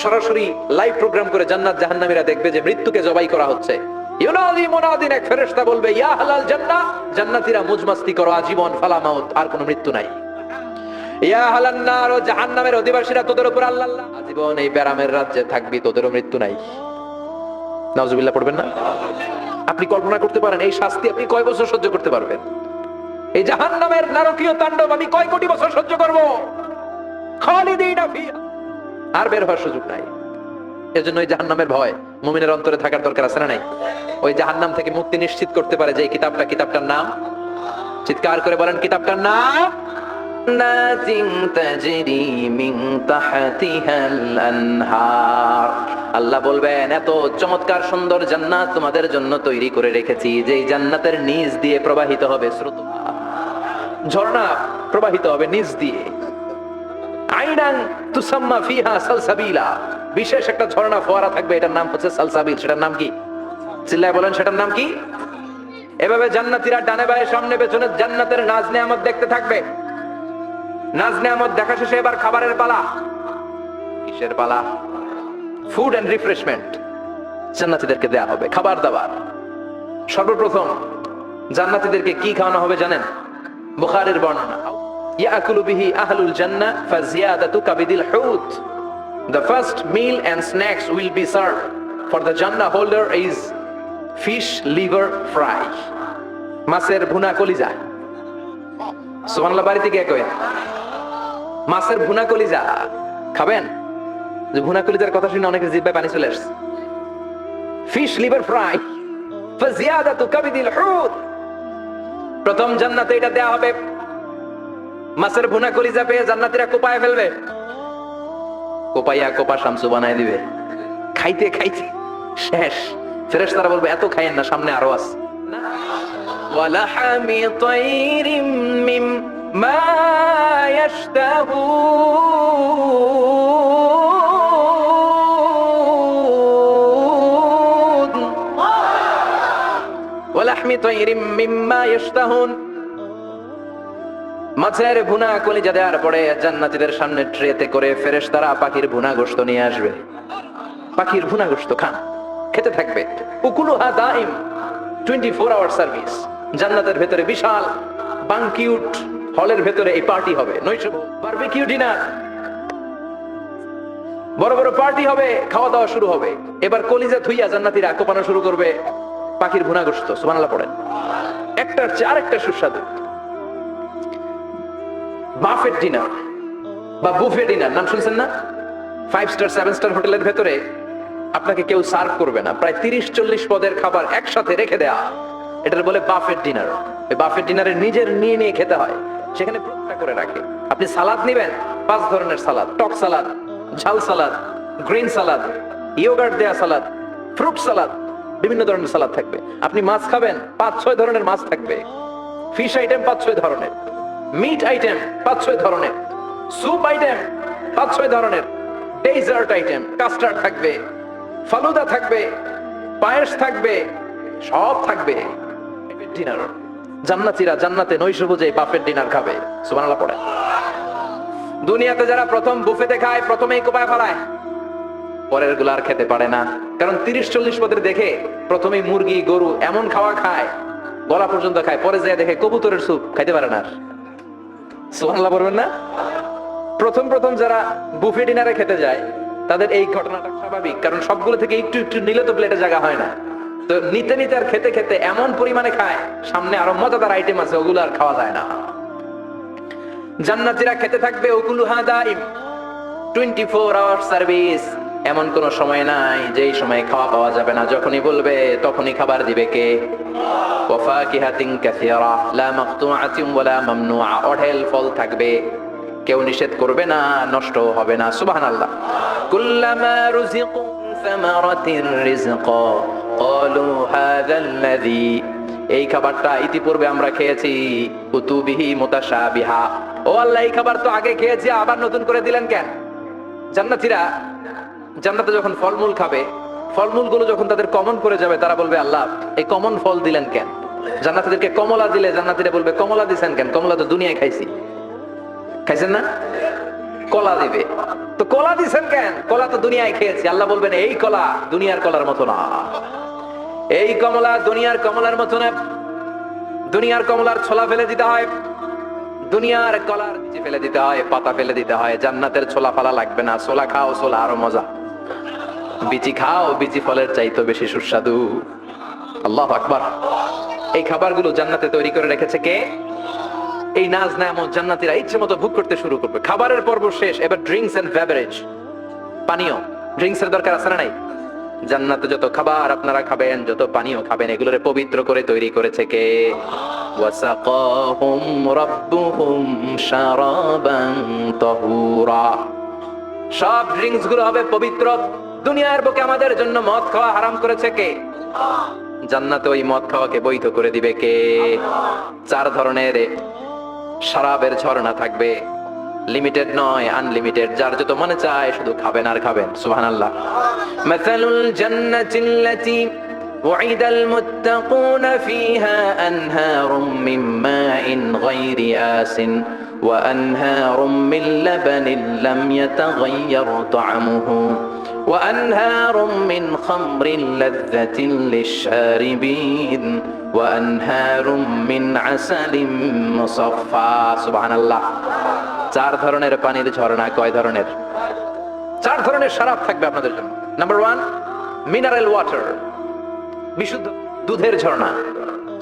সরাসরি live programme করে জান্নাত জাহান্নামীরা দেখবে যে মৃত্যুকে জবাই করা হচ্ছে। ইউনাদি মুনাদিন, এক ফেরেশতা বলবে ইয়া আহলাল জান্নাহ, জান্নাতীরা মুজমাস্তি করো আজীবন, ফালা মাউত, আর কোনো মৃত্যু নাই। ইয়া আহলান নার, জাহান্নামের অধিবাসীরা তোদের উপর আল্লাহ আজীবন এই ব্যারামের রাজ্যে থাকবি, তোদেরও মৃত্যু নাই। নাউজুবিল্লাহ পড়বেন না? আপনি কল্পনা করতে পারেন এই শাস্তি আপনি কয় বছর সহ্য করতে পারবেন? এই জাহান্নামের নারকীয় তাণ্ডব আমি কয় কোটি বছর সহ্য করব? খালিদিনা ফিহা, আর বের হওয়ার সুযোগ নাই। এজন্য ওই জাহান্নামের ভয় মুমিনের অন্তরে থাকার দরকার আছে না নাই? ওই জাহান্নাম থেকে মুক্তি নিশ্চিত করতে পারে যে কিতাবটার নাম, চিৎকার করে বলেন কিতাবটার নাম, আল্লাহ বলবেন এত চমৎকার সুন্দর জান্নাত তোমাদের জন্য তৈরি করে রেখেছি, যে জান্নাতের নিচ দিয়ে প্রবাহিত হবে স্রোত, ঝর্ণা প্রবাহিত হবে নিচ দিয়ে। আইনান তুসাম্মা ফিহা সালসাবিলা, বিশেষ একটা ঝর্ণা ফোয়ারা থাকবে, এটার নাম হচ্ছে সালসাবিল। সেটার নাম কি? চিল্লায় বলেন সেটার নাম কি? এভাবে জান্নাতীরা ডানে বায়ে সামনে পেছনে জান্নাতের নাজ নেয়ামত দেখতে থাকবে। নাজ নেয়ামত দেখা শেষে এবার খাবারের পালা। কিসের পালা? ফুড এন্ড রিফ্রেশমেন্ট জান্নাতীদেরকে দেয়া হবে, খাবার দাবার। সর্বপ্রথম জান্নাতীদেরকে কি খাওয়ানো হবে জানেন? বুখারীর বর্ণনা, ইয়াকুলু বিহি আহলুল জান্নাহ ফাজিয়াদাতু কাবিদিল হুত। The first meal and snacks will be served for the Jannah holder is fish liver fry, মাছের ভুনা কলিজা। সুবহানাল্লাহ, বাড়িতে গিয়ে কই মাছের ভুনা কলিজা খাবেন? যে ভুনা কলিজার কথা শুনে অনেকের জিহ্বায় পানি চলে আসছে। ফিশ লিভার ফ্রাই ফাজিয়াদাতু কাবিদিল হুত, প্রথম জান্নাতে এটা দেয়া হবে। মাছের ভুনা কলিজা পেয়ে জান্নাতীরা কোপায় ফেলবে, কোপাইয়া কোপা শামসু বানায় দিবে। খাইতে খাইতে শেষ। ফেরেশতারা বলবে এত খাইয়েন না, সামনে আরো আছে। ওয়ালাহামি তাইরিম মিম্মা ইয়াশতাহুন, ওয়ালাহমি তাইরিম মিম্মা ইয়াশতাহুন, মাছের ভুনা কলিজা দেওয়ার পরে জান্নাতীদের সামনে ট্রেতে করে ফেরেশতারা পাখির ভুনা গোশত নিয়ে আসবে। পাখির ভুনা গোশত খান, খেতে থাকবে। উকুলুহা দাইম, 24 আওয়ার সার্ভিস। জান্নাতের ভেতরে বিশাল বানকিউট হলের ভেতরে এই পার্টি হবে, নৈশভোজ, বারবিকিউ ডিনার, বড় বড় পার্টি হবে, খাওয়া দাওয়া শুরু হবে। এবার কলিজা থুইয়া জান্নাতীরা কোপানো শুরু করবে পাখির ভুনা গোশত। সুবহানাল্লাহ পড়েন। একটার চেয়ে আরেকটা সুস্বাদু। বাফেট ডিনার বা বুফে ডিনার নাম শুনছেন না? 5 স্টার 7 স্টার হোটেলের ভেতরে আপনাকে কেউ সার্ভ করবে না, প্রায় 30-40 পদের খাবার একসাথে রেখে দেয়া, এটার বলে বাফেট ডিনার। এই বাফেট ডিনারে নিজের নিয়ে নিয়ে খেতে হয়, সেখানে প্রত্যেকটা করে রাখে। আপনি সালাদ নেবেন, 5 ধরনের সালাদ, টক সালাদ, ঝাল সালাদ, গ্রিন সালাদ, ইয়োগার্ট দেয়া সালাদ, ফ্রুট সালাদ, বিভিন্ন ধরনের সালাদ থাকবে। আপনি মাছ খাবেন, 5-6 ধরনের মাছ থাকবে। ফিশ আইটেম 5-6 ধরনের, মিট আইটেম 5-6 ধরনের, স্যুপ আইটেম 5-6 ধরনের, ডেজার্ট আইটেম, কাস্টার্ড থাকবে, ফালুদা থাকবে, পায়েস থাকবে, সব থাকবে। ডিনার জান্নাতীরা জান্নাতে নৈশভোজে বাফেট ডিনার খাবে। সুবহানাল্লাহ পড়ে। দুনিয়াতে যারা প্রথম বুফেতে খায় প্রথমেই কোপায় ফেলায়, পরের গুলো আর খেতে পারে না। কারণ 30-40 পদের দেখে প্রথমেই মুরগি গরু এমন খাওয়া খায়, গলা পর্যন্ত খায়, পরে যায় দেখে কবুতরের স্যুপ খাইতে পারে না। সুবহানাল্লাহ বলবেন না? প্রথম যারা বুফে ডিনারে খেতে যায় তাদের এই ঘটনাটা স্বাভাবিক, কারণ সবগুলো থেকে একটু একটু নিলে তো প্লেটে জায়গা হয় না। তো নিতে নিতে আর খেতে খেতে এমন পরিমাণে খায়, সামনে আরো মজাদার আইটেম আছে, ওগুলো আর খাওয়া যায় না। জান্নাতীরা খেতে থাকবে উকুলুহা দাইম, 24 আওয়ার সার্ভিস। এমন কোন সময় নাই যেই সময় খাওয়া পাওয়া যাবে না, যখনই বলবে তখনই খাবার দিবে কে? ওয়াফাকিহাতিন কাসীরা লা মাকতুআতিন ওয়ালা মামনুআ, অঢেল ফল থাকবে, কেউ নিষেধ করবে না, নষ্ট হবে না। সুবহানাল্লাহ। কুল্লামা রুজিকু সামারাতির রিজকা ক্বালু হাযাল্লাযী, এই খাবারটা ইতিপূর্বে আমরা খেয়েছি, কুতুবিহি মুতাশাবিহা, ও আল্লাহ এই খাবার তো আগে খেয়েছি, আবার নতুন করে দিলেন কেন? জান্নাতীরা জান্নাতে যখন ফলমূল খাবে, ফলমূলগুলো যখন তাদের কমন পড়ে যাবে, তারা বলবে আল্লাহ এই কমন ফল দিলেন কেন? জান্নাতীদেরকে কমলা দিলে জান্নাতীরা বলবে কমলা দিছেন কেন? কমলা তো দুনিয়ায় খাইছি, খাইছেন না? কলা দিবে, তো কলা দিছেন কেন? কলা তো দুনিয়ায় খেয়েছি। আল্লাহ বলবেন এই কলা দুনিয়ার কলার মতো না, এই কমলা দুনিয়ার কমলার মতো না। দুনিয়ার কমলার ছোলা ফেলে দিতে হয়, দুনিয়ার কলার নিচে ফেলে দিতে হয়, পাতা ফেলে দিতে হয়। জান্নাতের ছোলা ফালা লাগবে না, ছোলা খাও, ছোলা আরো মজা। বিচি খাও, বিচি ফলের চাইতো বেশি সুস্বাদু। আল্লাহু আকবার। এই খাবারগুলো জান্নাতে তৈরি করে রেখেছে কে? এই নাজ নেয়ামত জান্নাতীরা ইচ্ছে মতো ভোগ করতে শুরু করবে। খাবারের পর্ব শেষ, এবার ড্রিঙ্কস এন্ড বেভারেজ, পানীয়। ড্রিঙ্কস এর দরকার আছে না নাই? জান্নাতে যত খাবার আপনারা খাবেন, যত পানীয় খাবেন, এগুলোরে পবিত্র করে তৈরি করেছে কে? ওয়াসাকাহুম রাব্বুহুম শারাবান তাহুরা। সব ড্রিঙ্কস গুলো হবে পবিত্র। দুনিয়ার বুকে আমাদের জন্য মদ খাওয়া হারাম করেছে কে? জান্নাতে ওই মদ খাওয়াকে বৈধ করে দিবে কে? 4 ধরনের শরাবের ঝর্ণা থাকবে, লিমিটেড নয়, আনলিমিটেড। যার যত মনে চায় শুধু খাবেন আর খাবেন। সুবহানাল্লাহ। মাসালুল জান্নাতিল্লাতী উইদাল মুত্তাকুনা ফিহা আনহারুম মিন মাইন গায়রি আসিন ওয়া আনহারুম মিন লাবানিন লাম ইয়াতাগায়্যার তা'আমুহু ওয়া আনহারুম মিন খামরিন লাযযাতিন লিশ-শারিবিন ওয়া আনহারুম মিন আসালিন মুসাফফা। সুবহানাল্লাহ। 4 ধরনের পানির ঝর্ণা। কয় ধরনের? 4 ধরনের শরাব থাকবে আপনাদের জন্য। নাম্বার 1 মিনারেল ওয়াটার, বিশুদ্ধ দুধের ঝর্ণা।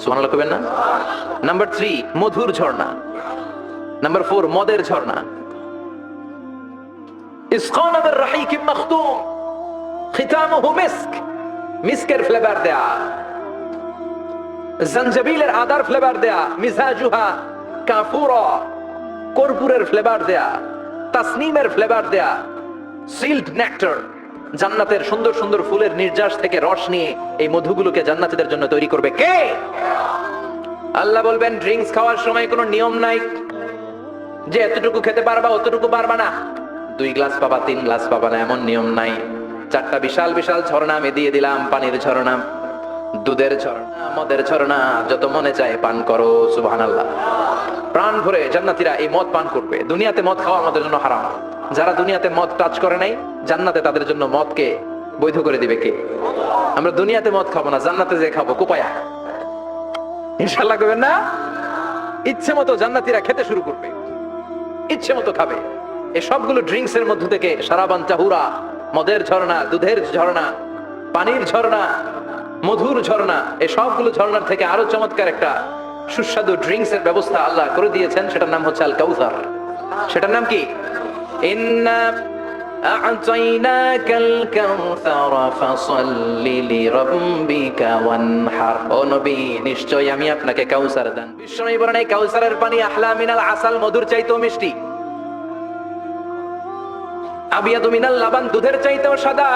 সুবহানাল্লাহ কইবেন না? নাম্বার 3 মধুর ঝর্ণা। নাম্বার 4 মদের ঝর্ণা। ইসকানা বির রাহিকিম মাখতুম খিতামুহু মিস্ক, মিস্কের ফ্লেভার দেয়া। জঞ্জাবিলের আদার ফ্লেভার দেয়া। মিজাজুহা কাফুরা, কর্পূরের ফ্লেভার দেয়া। তাসনিমের ফ্লেভার দেয়া। সিল্ড নেক্টার, জান্নাতের সুন্দর সুন্দর ফুলের নির্যাস থেকে রস নিয়ে এই মধুগুলোকে জান্নাতীদের জন্য তৈরি করবে কে? আল্লাহ বলবেন ড্রিঙ্কস খাওয়ার সময় কোনো নিয়ম নাই যে এতটুকু খেতে পারবা অতটুকু পারবা না, 2 গ্লাস পাবা 3 গ্লাস পাবা না, এমন নিয়ম নাই। 4টা বিশাল বিশাল ঝর্ণা আমি দিয়ে দিলাম। পানির ঝর্ণা, দুধের ঝর্ণা, মদের ঝর্ণা, যত মনে চায় পান করো। সুবহানাল্লাহ। প্রাণ ভরে জান্নাতীরা এই মদ পান করবে। দুনিয়াতে মদ খাওয়া আমাদের জন্য হারাম। যারা দুনিয়াতে মদ টাচ করে নাই, জান্নাতে তাদের জন্য মদকে বৈধ করে দিবে কে? আমরা দুনিয়াতে মদ খাবো না, জান্নাতে যে খাবো কোপায়া। ইনশাআল্লাহ করবেন না? ইচ্ছে মতো জান্নাতীরা খেতে শুরু করবে, ইচ্ছে মতো খাবে। এই সবগুলো ড্রিঙ্কস এর মধ্য থেকে শারাবান তাহুরা, মদের ঝর্ণা, দুধের ঝর্ণা, পানির ঝর্ণা, মধুর ঝর্ণা, এই সবগুলো ঝর্ণার থেকে আরো চমৎকার একটা সুস্বাদু ড্রিঙ্কস এর ব্যবস্থা আল্লাহ করে দিয়েছেন। সেটার নাম হচ্ছে আল কাউসার। সেটার নাম কি? ইন্না আ'তাইনাকাল কাউসার ফাসাল্লি লিরাব্বিকা ওয়ানহার। ও নবী, নিশ্চয়ই আমি আপনাকে কাউসার দান। বিশ্বনবী বলেন এই কাউসারের পানি আহলা মিনাল আসাল, মধুর চাইতেও মিষ্টি। আবিয়াদু মিনাল লাবান, দুধের চাইতেও সাদা।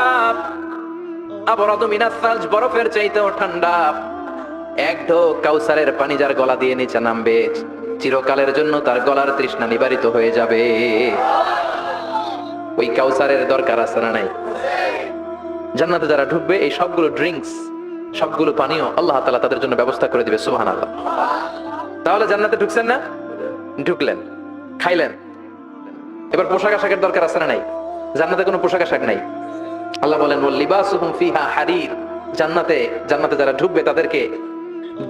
আবরাদু মিনাস সালজ, বরফের চাইতেও ঠান্ডা। এক ঢোক কাউসারের পানি যার গলা দিয়ে নিচে নামবে, চিরকালের জন্য তার গলার তৃষ্ণা নিবারিত হয়ে যাবে। ওই কাউসারের দরকার আছে না নাই? জান্নাতে যারা ঢুকবে এই সবগুলো ড্রিঙ্কস, সবগুলো পানীয় আল্লাহ তাআলা তাদের জন্য ব্যবস্থা করে দিবে। সুবহানাল্লাহ। তাহলে জান্নাতে ঢুকছেন না? ঢুকলেন, খাইলেন। এবার পোশাক আশাকের দরকার আছে না নাই? জান্নাতে কোনো পোশাক আশাক নাই। আল্লাহ বলেন ওয়াল লিবাসুহুম ফিহা হারির। জান্নাতে যারা ঢুকবে তাদেরকে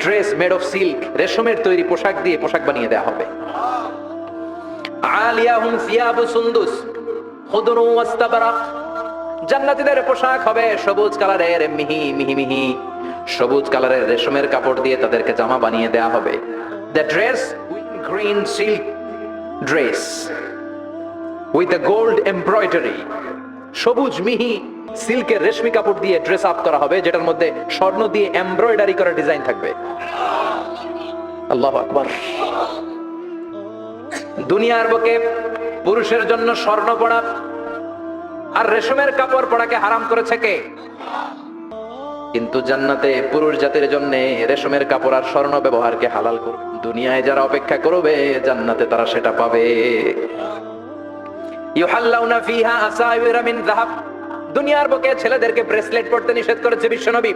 ড্রেস মেড অফ সিল্ক, রেশমের তৈরি পোশাক দিয়ে পোশাক বানিয়ে দেওয়া হবে। আলিয়াহুম সিয়াবু সুন্দুস খুদরু ওয়াস্তাবরাক। জান্নাতীদের পোশাক হবে সবুজ কালারের, মিহি মিহি মিহি সবুজ কালারের রেশমের কাপড় দিয়ে তাদেরকে জামা বানিয়ে দেওয়া হবে। The dress green silk dress with the gold embroidery. সবুজ মিহি সিল্কের রেশমি কাপড় দিয়ে ড্রেস আপ করা হবে, যেটার মধ্যে স্বর্ণ দিয়ে এমব্রয়ডারি করা ডিজাইন থাকবে। আল্লাহু আকবার। দুনিয়ার বুকে পুরুষের জন্য স্বর্ণ পরা আর রেশমের কাপড় পরাকে হারাম করেছে কে? কিন্তু জান্নাতে পুরুষ জাতির জন্য রেশমের কাপড় আর স্বর্ণ ব্যবহারকে হালাল করবে। দুনিয়ায় যারা অপেক্ষা করবে, জান্নাতে তারা সেটা পাবে। ইউহাল্লাউনা ফিহা আসাইরা মিন যাহাব। দুনিয়ার বুকে ছেলেদেরকে ব্রেসলেট পরতে নিষেধ করেছে বিশ্বনবী,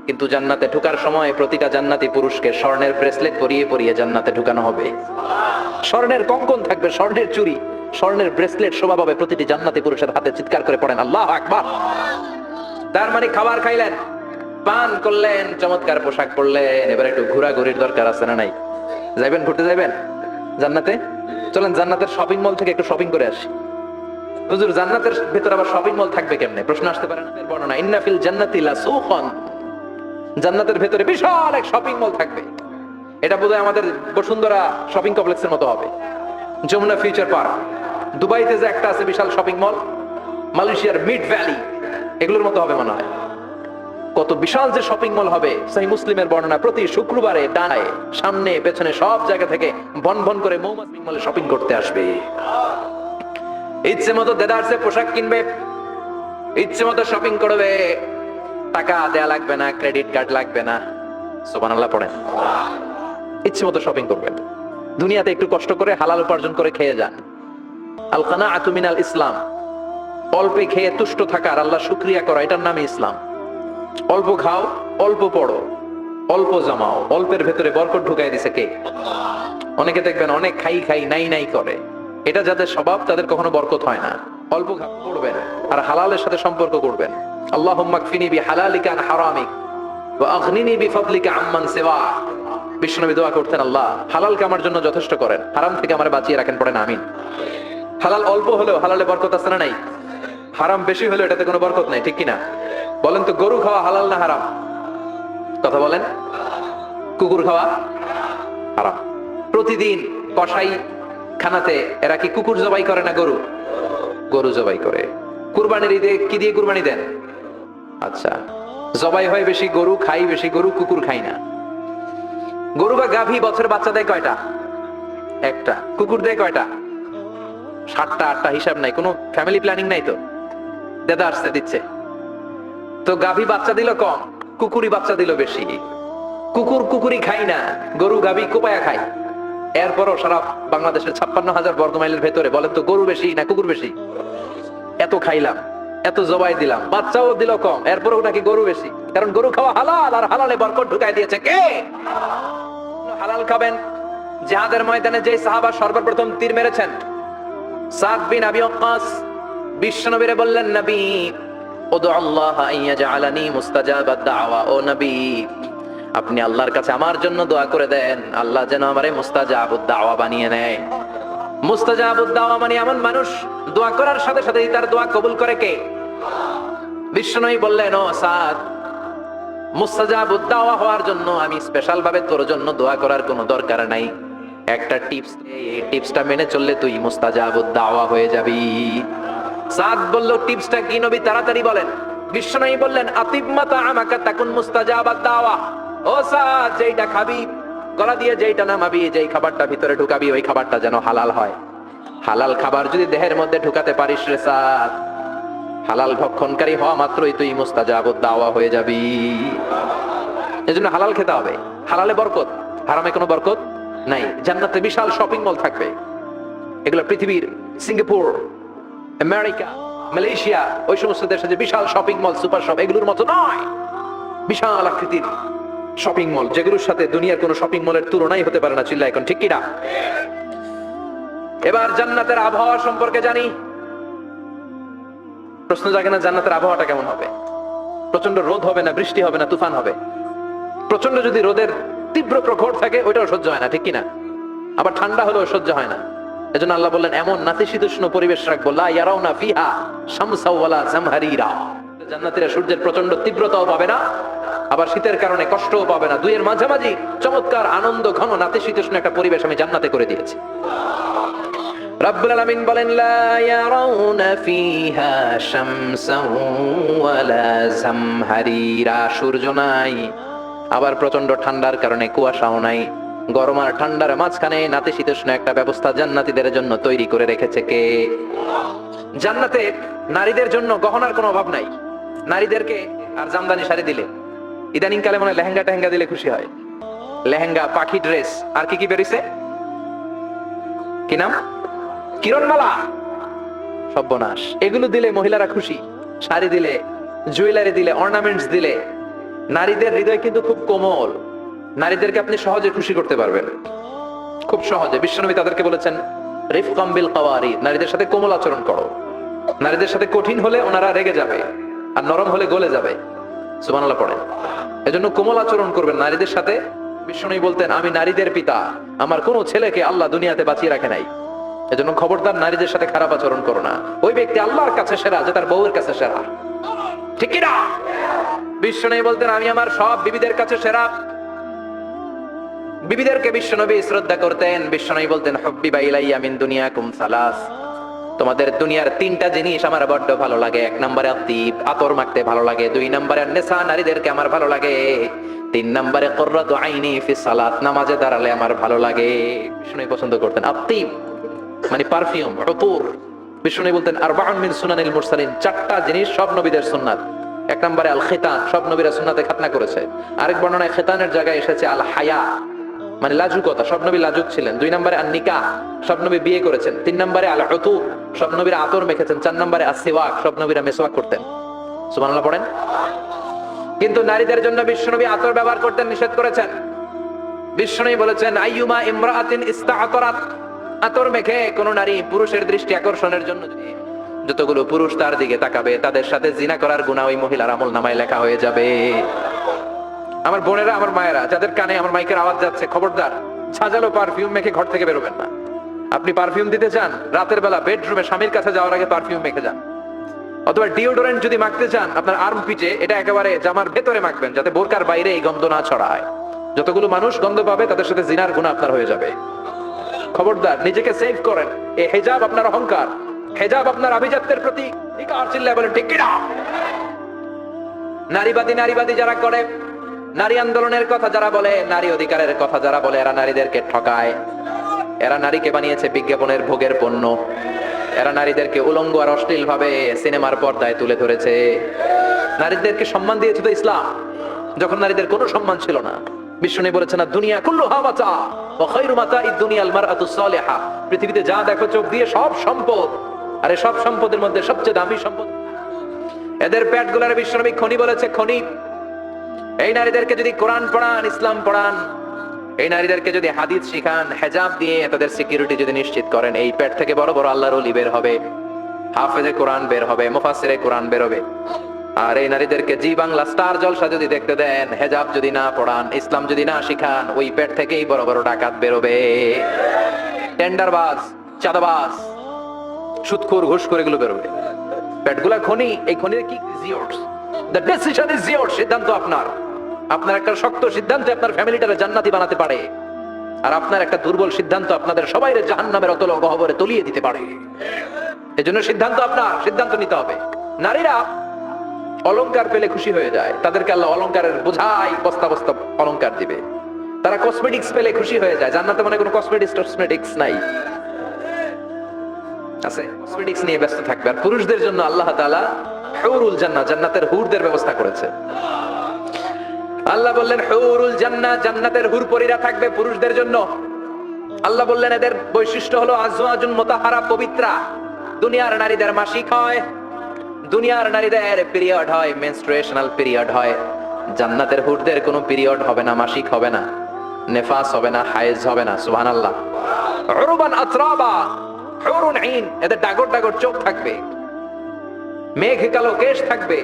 কিন্তু জান্নাতে ঢোকার সময় প্রতিটা জান্নাতি পুরুষকে স্বর্ণের ব্রেসলেট পরিয়ে পরিয়ে জান্নাতে ঢুকানো হবে। স্বর্ণের কঙ্কন থাকবে, স্বর্ণের চুড়ি, স্বর্ণের ব্রেসলেট শোভা পাবে প্রতিটি জান্নাতি পুরুষের হাতে। চিৎকার করে পড়েন আল্লাহু আকবার। তার মানে খাবার খাইলেন, পান করলেন, চমৎকার পোশাক পরলেন, এবার একটু ঘোরাঘুরির দরকার আছে না নাই? যাইবেন, ঘুরতে যাইবেন জান্নাতে? চলেন জান্নাতের শপিং মল থেকে একটু শপিং করে আসি। হুজুর জান্নাতের ভেতর আবার শপিং মল থাকবে কেমনে? প্রশ্ন আসতে পারে না? বর্ণনা, ইন্না ফিল জান্নাতি লাসুকান, জান্নাতের ভেতরে বিশাল এক শপিং মল থাকবে। এটা বোধহয় আমাদের বসুন্ধরা শপিং কমপ্লেক্সের মতো হবে, যমুনা ফিউচার পার্ক, দুবাইতে যে একটা আছে বিশাল শপিং মল, মালয়েশিয়ার মিড ভ্যালি, এগুলোর মতো হবে মনে হয়। কত বিশাল যে শপিং মল হবে! সহিহ মুসলিমের বর্ণনা, প্রতি শুক্রবারে ডানায় সামনে পেছনে সব জায়গা থেকে বন বন করে মৌমাছি মলে শপিং করতে আসবে। ইচ্ছে মতো দেদারসে পোশাক কিনবে, ইচ্ছে মতো শপিং করবে, টাকা দেয়া লাগবে না, ক্রেডিট কার্ড লাগবে না। সুবহানাল্লাহ পড়েন। ইচ্ছে মতো শপিং করবেন। দুনিয়াতে একটু কষ্ট করে হালাল উপার্জন করে খেয়ে যান। আল কানাআতু মিনাল ইসলাম, অল্পে খেয়ে তুষ্ট থাকার, আল্লাহ শুকরিয়া করা, এটার নামই ইসলাম। অল্প খাও, অল্প পড়ো, অল্প জমাও, অল্পের ভেতরে বরকত ঢুকাই দিছে কে? অনেকে দেখবেন অনেক খাই খাই নাই নাই করে, এটা যাদের স্বভাব তাদের কখনো বরকত হয় না। অল্প পড়বেন আর হালালের সাথে সম্পর্ক করবেন। আল্লাহুম্মা কফিনি বিহালালিকা আন হারামিক ওয়া আগনিনি বিফাদলিকা আম্মান সিওয়া। বিশ্বনবী দোয়া করতেন, আল্লাহ হালালকে আমার জন্য যথেষ্ট করেন, হারাম থেকে আমারে বাঁচিয়ে রাখেন। পড়েন আমিন। হালাল অল্প হলেও হালালে বরকত আছে না নাই? হারাম বেশি হলেও এটাতে কোনো বরকত নাই, ঠিক কিনা? বলেন তো, গরু খাওয়া হালাল না হারাম? কথা বলেন। কুকুর খাওয়া হারাম। প্রতিদিন কসাই খানাতে এরা কি কুকুর জবাই করে না গরু? গরু জবাই করে। কুরবানির ঈদে কি দিয়ে কুরবানি দেন? আচ্ছা, জবাই হয় বেশি গরু, খাই বেশি গরু, কুকুর খাই না। গরু বা গাভী বছরে বাচ্চা দেয় কয়টা? একটা। কুকুর দেয় কয়টা? 7টা 8টা, হিসাব নাই, কোনো ফ্যামিলি প্ল্যানিং নাই তো, দেদা আসতে দিচ্ছে। তো গাভী বাচ্চা দিল কম, কুকুরি বাচ্চা দিল বেশি। কুকুরি খাই না, গরু গাভী কোপায়া খাই। এরপরও সারা বাংলাদেশের 56,000 বর্গ মাইলের ভেতরে বলেন তো, গরু বেশি না কুকুর বেশি? এত খাইলাম, এত জবাই দিলাম, বাচ্চাও দিল কম, এরপরও নাকি গরু বেশি। কারণ গরু খাওয়া হালাল, আর হালালে বরকত ঢুকাই দিয়েছে কে? হালাল খাবেন। জিহাদের ময়দানে যে সাহাবা সর্বপ্রথম তীর মেরেছেন, সাদ বিন আবি ওয়াক্কাস, বিশ্বনবীরে বললেন, নবী উদু আল্লাহ আইয়াজআলানি মুস্তাজাবাদ দাওয়া। ও নবী, আপনি আল্লাহর কাছে আমার জন্য দোয়া করে দেন, আল্লাহ যেন আমারে মুস্তাজাবুদ দাওয়া বানিয়ে নেয়। মুস্তাজাবুদ দাওয়া মানে এমন মানুষ দোয়া করার সাথে সাথে তার দোয়া কবুল করে কে? বিশ্বনবী বললেন, ও সাদ, মুস্তাজাবুদ দাওয়া হওয়ার জন্য আমি স্পেশাল ভাবে তোর জন্য দোয়া করার কোনো দরকার নাই। একটা টিপস, এই টিপসটা মেনে চললে তুই মুস্তাজাবুদ দাওয়া হয়ে যাবি। সাদ বলল, টিপসটা কি নবী? তাড়াতাড়ি বলেন। বিশ্বনবী বললেন, আতিব মাতা আমাকা তাকুন মুস্তাজাবাদ দাওয়া। ও সাদ, যেইটা খাবি, গলা দিয়ে যেইটা নামাবি, যেই খাবারটা ভিতরে ঢুকাবি, ওই খাবারটা যেন হালাল হয়। হালাল খাবার যদি দেহের মধ্যে ঢুকাতে পারিস রে সাদ, হালাল ভক্ষণকারী হওয়া মাত্রই তুই মুস্তাজাবুদ দাওয়া হয়ে যাবি। এজন্য হালাল খেতে হবে। হালালে বরকত, হারামে কোনো বরকত নাই। জান্নাতে বিশাল শপিং মল থাকবে। এগুলো পৃথিবীর সিঙ্গাপুর, আমেরিকা, মালয়েশিয়া, ওই সমস্ত দেশে যে বিশাল শপিং মল, সুপার শপ, এগুলোর মতো নয়। বিশাল আকৃতির শপিং মল, যেগুলোর সাথে দুনিয়ার কোনো শপিং মলের তুলনাই হতে পারে না। চিল্লা এখন ঠিক কিনা? এবার জান্নাতের আবহাওয়া সম্পর্কে জানি। প্রশ্ন জাগে না, জান্নাতের আবহাওয়াটা কেমন হবে? প্রচন্ড রোদ হবে না, বৃষ্টি হবে না, তুফান হবে? প্রচন্ড যদি রোদের তীব্র প্রখর থাকে, ওইটাও সহ্য হয় না, ঠিক কিনা? আবার ঠান্ডা হলেও সহ্য হয় না। এজন্য আল্লাহ বললেন, এমন নাতিশীতোষ্ণ পরিবেশ রাখবো, লা ইয়ারাউনা ফিহা শামসা ওয়ালা জামহারিরা। জান্নাতীরা সূর্যের প্রচন্ড তীব্রতাও পাবে না, আবার শীতের কারণে কষ্টও পাবে না। দুইয়ের মাঝামাঝি চমৎকার আনন্দ ঘন নাতিশীতোষ্ণ একটা পরিবেশ আমি জান্নাতে করে দিয়েছি। রাব্বুল আলামিন বলেন, লা ইয়ারাউনা ফিহা শামসা ওয়ালা জামহারিরা। সূর্য নাই, আবার প্রচন্ড ঠান্ডার কারণে কুয়াশাও নাই। গরম আর ঠান্ডার মাঝখানে নাতিশীতোষ্ণ একটা ব্যবস্থা জান্নাতীদের জন্য তৈরি করে রেখেছে কে? জান্নাতে নারীদের জন্য গহনার কোনো অভাব নাই। নারীদেরকে আর জামদানি শাড়ি দিলে, ইদানিং কালে মনে হয় লেহেঙ্গা টেহেঙ্গা দিলে খুশি হয়। লেহেঙ্গা, পাখি ড্রেস, আর কি কি বেরিয়েছে, কি নাম? কিরণমালা, সর্বনাশ। এগুলো দিলে মহিলারা খুশি। শাড়ি দিলে, জুয়েলারি দিলে, অর্নামেন্টস দিলে। নারীদের হৃদয় কিন্তু খুব কোমল। নারীদেরকে আপনি সহজে খুশি করতে পারবেন, খুব সহজে। বিশ্বনবী তাদেরকে বলেছেন, রিফকাম বিল কাওয়ারি, নারীদের সাথে কোমল আচরণ করো। নারীদের সাথে কঠিন হলে ওনারা রেগে যাবে, আর নরম হলে গলে যাবে। সুবহানাল্লাহ পড়েন। এজন্য কোমল আচরণ করবেন নারীদের সাথে। বিষ্ণু বলতেন, আমি নারীদের পিতা, আমার কোন ছেলেকে আল্লাহ দুনিয়াতে বাঁচিয়ে রাখে নাই। এজন্য খবরদার নারীদের সাথে খারাপ আচরণ করো না। ওই ব্যক্তি আল্লাহর কাছে সেরা যে তার বউয়ের কাছে সেরা, ঠিক কি না? বিষ্ণু বলতেন, আমি আমার সব বিবিদের কাছে সেরা। বিবিদেরকে বিশ্বনবী শ্রদ্ধা করতেন। বিশ্বনবী বলতেন, হুব্বিবা ইলাইয়া মিন দুনিয়াকুম সালাস, তোমাদের দুনিয়ার তিনটা জিনিস আমার বড্ড ভালো লাগে। এক নম্বরে আতিব, আতর মাখতে ভালো লাগে। দুই নম্বরে নেশা, নারীদেরকে আমার ভালো লাগে। তিন নম্বরে কুররাতু আইনি ফি সালাত, নামাজে দাঁড়ালে আমার ভালো লাগে। বিষ্ণু পছন্দ করতেন আতিব মানে পারফিউম, উতুর। বিষ্ণু বলতেন, আরবাউন মিন সুনানিল মুরসালিন, চারটা জিনিস সব নবীদের সুন্নাত। এক নম্বরে আল খিতান, সব নবীরা সুন্নাতে খাতনা করেছে। আরেক বর্ণনায় খিতানের জায়গায় এসেছে আল হায়া মানে লাজুকতা, সব নবী লাজুক ছিলেন। দুই নম্বরে আন নিকাহ, সব নবী বিয়ে করেছেন। তিন নম্বরে আল উতুর, সব নবীরা আতর মেখেছেন। চার নম্বরে আসিওয়াক, সব নবীরা মেসওয়াক করতেন। সুবহানাল্লাহ পড়েন। কিন্তু নারীদের জন্য বিশ্বনবী আতর ব্যবহার করতে নিষেধ করেছেন। বিশ্বনবী বলেছেন, আইয়ুমা ইমরাআতিন ইস্তাআতারাত, আতর মেখে কোন নারী পুরুষের দৃষ্টি আকর্ষণের জন্য যতগুলো পুরুষ তার দিকে তাকাবে, তাদের সাথে জিনা করার গুনাহ ওই মহিলার আমলনামায় লেখা হয়ে যাবে। আমার বোনেরা, আমার মায়েরা, যাদের কানে আমার মাইকের আওয়াজ যাচ্ছে, খবরদার ঝাঁঝালো পারফিউম মেখে ঘর থেকে বেরোবেন না। আপনি পারফিউম দিতে চান, রাতের বেলা বেডরুমে স্বামীর কাছে যাওয়ার আগে পারফিউম মেখে যান। অথবা ডিওডোরেন্ট যদি মাখতে চান, আপনার আর্ম পিচে এটা একেবারে জামার ভেতরে মাখবেন, যাতে বোরকার বাইরে এই গন্ধ না ছড়ায়। যতগুলো মানুষ গন্ধ পাবে, তাদের সাথে জিনার গুনাহ আপনার হয়ে যাবে। খবরদার নিজেকে সেভ করেন। এই হিজাব আপনার অহংকার, হিজাব আপনার আভিজাত্যের প্রতীক। ঠিক আর চিল্লায় বলেন, ঠিক কি না? নারীবাদী যারা করে, নারী আন্দোলনের কথা যারা বলে, নারী অধিকারের কথা যারা বলে, এরা নারীদেরকে ঠকায়। এরা নারীকে বানিয়েছে বিজ্ঞাপনের ভোগের পণ্য। এরা নারীদেরকে উলঙ্গ আর অশ্লীল ভাবে সিনেমার পর্দায় তুলে ধরেছে। নারীদেরকে সম্মান দিয়েছে তো ইসলাম, যখন নারীদের কোনো সম্মান ছিল না। বিষ্ণু বলেছেন, দুনিয়া কুল্লুহা মাতা ওয়া খায়রু মাতাঈদ দুনিয়াল মারআতুস সালিহা, পৃথিবীতে যা দেখো চোখ দিয়ে সব সম্পদ, আর এই সব সম্পদের মধ্যে সবচেয়ে দামি সম্পদ এদের পেটগুলোর। বিশ্বনবী খনি বলেছে, খনি। এই নারীদেরকে যদি কোরআন পড়ান, ইসলাম পড়ান, এই নারীদেরকে যদি হাদিস শিখান, হেজাব দিয়ে তাদের সিকিউরিটি যদি নিশ্চিত করেন, এই পেট থেকে বড় বড় আল্লাহর ওলি বের হবে, হাফেজে কোরআন বের হবে, মুফাসসিরে কোরআন বের হবে। আর এই নারীদেরকে জি বাংলা স্টার জলসা যদি দেখতে দেন, হেজাব যদি না পড়ান, ইসলাম যদি না শিখান, ওই পেট থেকেই বড় বড় ডাকাত বেরোবে, টেন্ডারবাজ, চাঁদাবাজ, সুদখোর, ঘুষখোর, এগুলো বেরোবে। পেটগুলা খনি, এই খনির কি জিওর্স, দ্য ডিসিশন ইজ জিওর্স, সিদ্ধান্ত আপনার। আপনার একটা শক্ত সিদ্ধান্ত আপনার ফ্যামিলিটারে জান্নাতি বানাতে পারে, আর আপনার একটা দুর্বল সিদ্ধান্ত আপনাদের সবাইরে জাহান্নামের অতল গহ্বরে তলিয়ে দিতে পারে। এজন্য সিদ্ধান্ত আপনার, সিদ্ধান্ত নিতে হবে। নারীরা অলংকার পেলে খুশি হয়ে যায়, তাদেরকে আল্লাহ অলংকারের বোঝাই বস্তা বস্তা অলংকার দিবে। তারা কসমেটিক্স পেলে খুশি হয়ে যায়। জান্নাতে মানে কোনো কসমেটিক্স নাই, আছে কসমেটিক্স নিয়ে ব্যস্ত থাকবে। আর পুরুষদের জন্য আল্লাহ তাআলা হুরুল জান্নাহ, জান্নাতের হুরদের ব্যবস্থা করেছে। আল্লাহ বললেন, হুরুল জান্নাহ, জান্নাতের হুর পরীরা থাকবে পুরুষদের জন্য। আল্লাহ বললেন, এদের বৈশিষ্ট্য হলো আজওয়াজুন মুতাহহারা, পবিত্রা। দুনিয়ার নারীদের মাসিক হয়, দুনিয়ার নারীদের পিরিয়ড হয়, মেনস্ট্রুয়েশনাল পিরিয়ড হয়। জান্নাতের হুরদের কোনো পিরিয়ড হবে না, মাসিক হবে না, নেফাস হবে না, হায়েজ হবে না। সুবহানাল্লাহ। উরবান আতরাবা, হুরুন আইন, এদের ডাগর ডাগর চোখ থাকবে, মেঘ কালো কেশ থাকবে,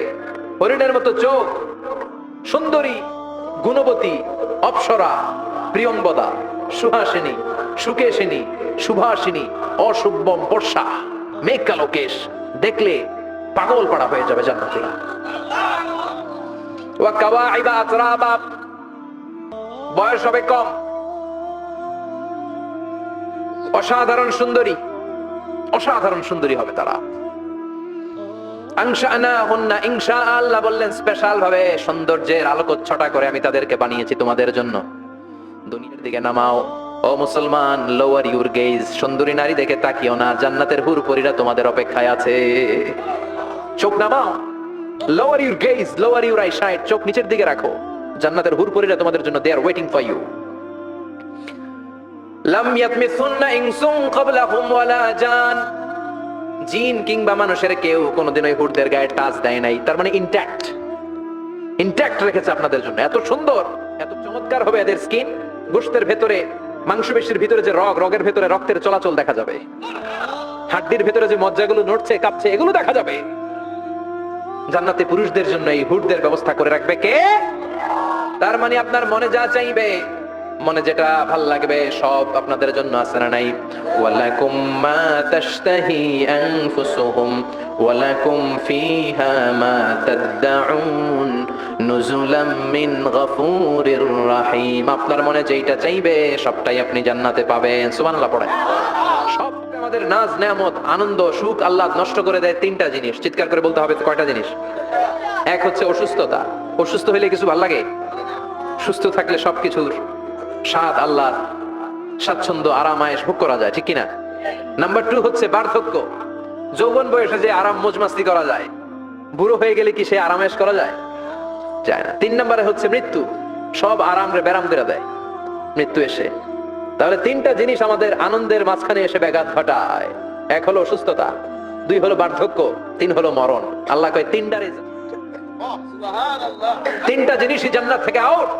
হরিণের মতো চোখ, সুন্দরী, গুণবতী, অপ্সরা, প্রিয়ংবদা, সুহাসিনী, সুকেশিনী, সুভাষিনী, অশুভম বর্ষা, মেঘ কালো কেশ, দেখলে পাগল পাড়া হয়ে যাবে জান্নাতীরা। ওয়া কাওয়াইবা আতরাবা, বয়স হবে কম, অসাধারণ সুন্দরী, অসাধারণ সুন্দরী হবে তারা। আনশানাহুন্না, ইনশাআল্লাহ বললেন স্পেশাল ভাবে সৌন্দর্যের আলোকচ্ছটা করে আমি তাদেরকে বানিয়েছি তোমাদের জন্য। দুনিয়ার দিকে নামাও ও মুসলমান, লোয়ার ইউর গেজ, সুন্দরী নারী দেখে তাকিও না, জান্নাতের হুর পরীরা তোমাদের অপেক্ষায় আছে। চোখ নামাও, lower your gauge, lower your eyesight, চোখ নিচের দিকে রাখো, জান্নাতের হুর পরীরা তোমাদের জন্য দে আর ওয়েটিং ফর ইউ। লাম ইয়াতমিসুন্না ইনসুন ক্বাবলাহুম ওয়ালা জান, জিন কিংবা মানুষের কেউ কোনোদিন ওই হুরদের গায়ে টাচ দেয় নাই। তার মানে ইনট্যাক্ট রেখেছে আপনাদের জন্য। এত সুন্দর, এত চমৎকার হবে এদের স্কিন, গোশতের ভেতরে মাংসপেশির ভিতরে যে রগের ভিতরে রক্তের চলাচল দেখা যাবে, হাড্ডির ভিতরে যে মজ্জাগুলো নড়ছে কাঁপছে এগুলো দেখা যাবে। জান্নাতে পুরুষদের জন্য এই হুডদের ব্যবস্থা করে রাখবে কে? তার মানে আপনার মনে যা চাইবে, মনে যেটা ভাল লাগবে সব আপনাদের জন্য আছে না নাই? ওয়ালাকুম মা তাশতাহি আনফুসুহুম ওয়ালাকুম ফিহা মা তাদউন নুজুলাম মিন গফুরির রহিম। আপনার মনে যেটা চাইবে সবটাই আপনি জান্নাতে পাবেন। সুবহানাল্লাহ পড়েন। সব আমাদের নাজ নেয়ামত আনন্দ সুখ আল্লাহ নষ্ট করে দেয় তিনটা জিনিস। চিৎকার করে বলতে হবে কয়টা জিনিস? এক হচ্ছে অসুস্থতা। অসুস্থ হলে কিছু ভালো লাগে? সুস্থ থাকলে সবকিছুর স্বাদ আল্লাহ স্বাচ্ছন্দ্য আরাম আয়েশ ভোগ করা যায়, ঠিক কিনা? নাম্বার 2 হচ্ছে বার্ধক্য। যৌবন বয়সে যে আরাম মজমাস্তি করা যায়, বুড়ো হয়ে গেলে কি সে আরাম আয়েশ করা যায়? যায় না। 3 নম্বরে হচ্ছে মৃত্যু। সব আরাম রে ব্যারাম করে দেয় মৃত্যু এসে। তাহলে তিনটা জিনিস আমাদের আনন্দের মাঝখানে এসে ব্যাঘাত ঘটায়। এক হলো অসুস্থতা, 2 হলো বার্ধক্য, 3 হলো মরণ। আল্লাহ কয় তিনটা জিনিসই জান্নাত থেকে আউট।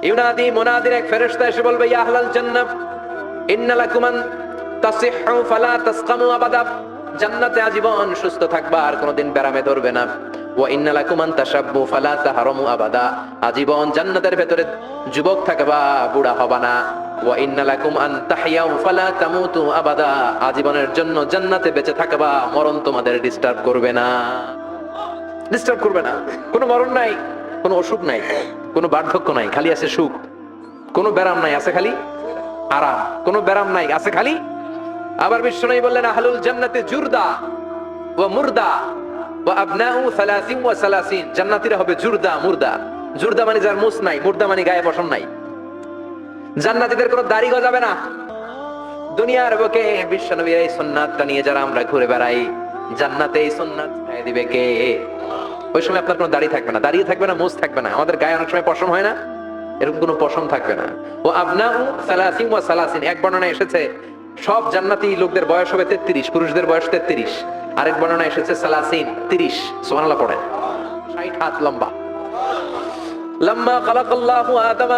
ইউনাদি মুনাদির এক ফেরেশতা এসে বলবে, ইয়া আহলাল জান্নাহ ইন্না লাকুম আন তাসিহু ফালা তাসকামু আবাদা। জান্নাতে আজীবন সুস্থ থাকবা, আর কোনোদিন ব্যারামে ধরবে না। ওয়া ইন্না লাকুম আন তাশাব্বু ফালা তাহরামু আবাদা। আজীবন জান্নাতের ভেতরে যুবক থাকবা, বুড়া হবা না। ওয়া ইন্না লাকুম আন তাহইয়াউ ফালা তামুতু আবাদা। আজীবনের জন্য জান্নাতে বেঁচে থাকবা, মরণ তোমাদের ডিস্টার্ব করবে না। ডিস্টার্ব করবে না। কোনো মরণ নাই, কোনো অসুখ নাই, কোনো বার্ধক্য নাই, খালি আছে সুখ। কোনো ব্যারাম নাই, আছে খালি আরাম। কোনো ব্যারাম নাই, আছে খালি। আবার বিশ্বনবী বললেন, আহলুল জান্নাতে জুরদা ওয়া মুরদা ওয়া আবনাউ 30 ওয়া 30। জান্নাতীরা হবে জুরদা মুরদা। জুরদা মানে যার মুছ নাই, মুরদা মানে গায়ে পশম নাই। জান্নাতীদের কোনো দাড়ি গজাবে না। দুনিয়ার বুকে বিশ্বনবীর এই সুন্নাতটা নিয়ে যারা আমরা ঘুরে বেড়াই, জান্নাতে এই সুন্নাত গায়ে দিবে কে? ওই সময় আপনার কোনো দাড়ি থাকবে না, দাঁড়িয়ে থাকবে না, মুছ থাকবে না। আমাদের গায়ে অনেক সময় পশম হয় না, এরকম কোনো পশম থাকবে না। ও আবনাউ 30 ওয়া 30। এক বর্ণনায় এসেছে সব জান্নাতি লোকদের বয়স হবে 33, পুরুষদের বয়স 33। আরেক বর্ণনায় এসেছে 30। সুবহানাল্লাহ পড়েন। 60 হাত লম্বা। লাম্মা খালাকাল্লাহু আদাম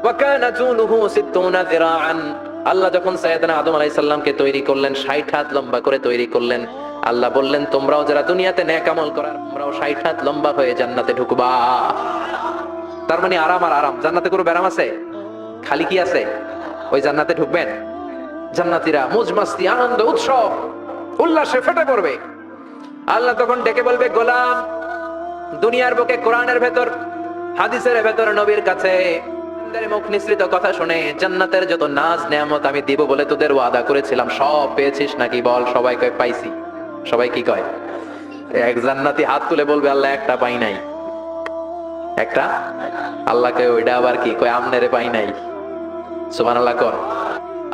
ওয়া কানা তুলুহু 60 যিরাআন। আল্লাহ যখন সাইয়েদনা আদম আলাইহিস সালামকে তৈরি করলেন, 60 হাত লম্বা করে তৈরি করলেন। আল্লাহ বললেন, তোমরাও যারা দুনিয়াতে নেক আমল করার, তোমরাও 60 হাত লম্বা হয়ে জান্নাতে ঢুকবা। তার মানে আরাম আর আরাম। জান্নাতে কোনো ব্যারাম আছে? খালি কি আছে? ওই জান্নাতে ঢুকবেন, জান্নাতীরা মজমাস্তি আনন্দ উৎসব উল্লাসে ফেটে পড়বে। আল্লাহ তখন ডেকে বলবে, গোলাম, দুনিয়ার বুকে কোরআনের ভেতর হাদিসের ভেতর নবীর কাছে মুখ নিঃসৃত কথা শুনে জান্নাতের যত নাজ নেয়ামত আমি দিব বলে তোদের ওয়াদা করেছিলাম সব পেয়েছিস নাকি? বল। সবাই কয় পাইছি। সবাই কি কয়? এক জান্নাতি হাত তুলে বলবে, আল্লাহ একটা পাই নাই। একটা? আল্লাহ কয় ওইটা আবার কি? কয় আমনেরে পাই নাই। সুবহানাল্লাহ কর।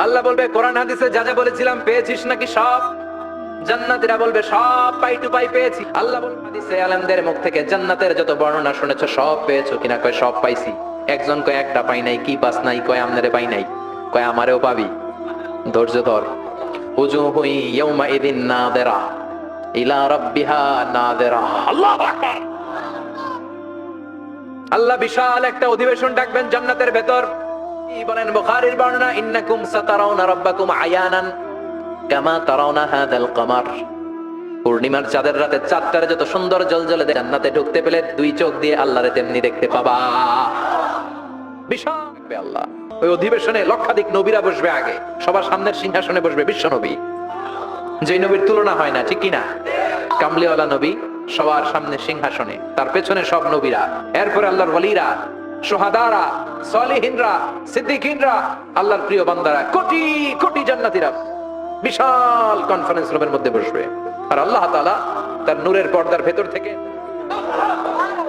আল্লাহ বলবে, কোরআন হাদিসে যা যা বলেছিলাম পেয়েছিস নাকি সব? জান্নাতীরা বলবে, সব পাই টু পাই পেয়েছি। আল্লাহ বলবে, হাদিসে আলেমদের মুখ থেকে জান্নাতের যত বর্ণনা শুনেছো সব পেয়েছো কিনা? কয় সব পাইছি। একজন কয় একটা পাই নাই। কি পাস নাই? কয় আমনেরে পাই নাই। কয় আমারেও পাবি। ধৈর্য ধর। উজুহু ইয়াউমা ইদিন নাযিরা ইলা রাব্বিহা নাযিরা। আল্লাহু আকবার। আল্লাহ বিশাল একটা অধিবেশন ডাকবেন জান্নাতের ভেতর। কি বলেন বুখারীর বর্ণনা, ইন্নাকুম সাতারাউনা রাব্বাকুম আয়ানান কামা তারাউনা হাদাল কমার। পূর্ণিমার চাঁদের রাতে চাঁদটার যত সুন্দর জ্বলজ্বলে জান্নাতে ঢুকতে পেলে 2 চোখ দিয়ে আল্লাহরে তেমনি দেখতে পাবা। বিশাল আল্লাহ। ওই অধিবেশনে লক্ষাধিক নবীরা বসবে। আগে সবার সামনের সিংহাসনে বসবে বিশ্ব নবী, যে নবীর তুলনা হয় না, ঠিক কিনা? কামলিওয়ালা নবী সবার সামনে সিংহাসনে, তার পেছনে সব নবীরা, এরপরে আল্লাহর ওয়ালিরা, শুহাদারা, সালিহিনরা, সিদ্দিকিনরা, আল্লাহর প্রিয় বান্দারা, কোটি কোটি জান্নাতীরা বিশাল কনফারেন্স রুমের মধ্যে বসবে। আর আল্লাহ তাআলা তার নূরের পর্দার ভেতর থেকে,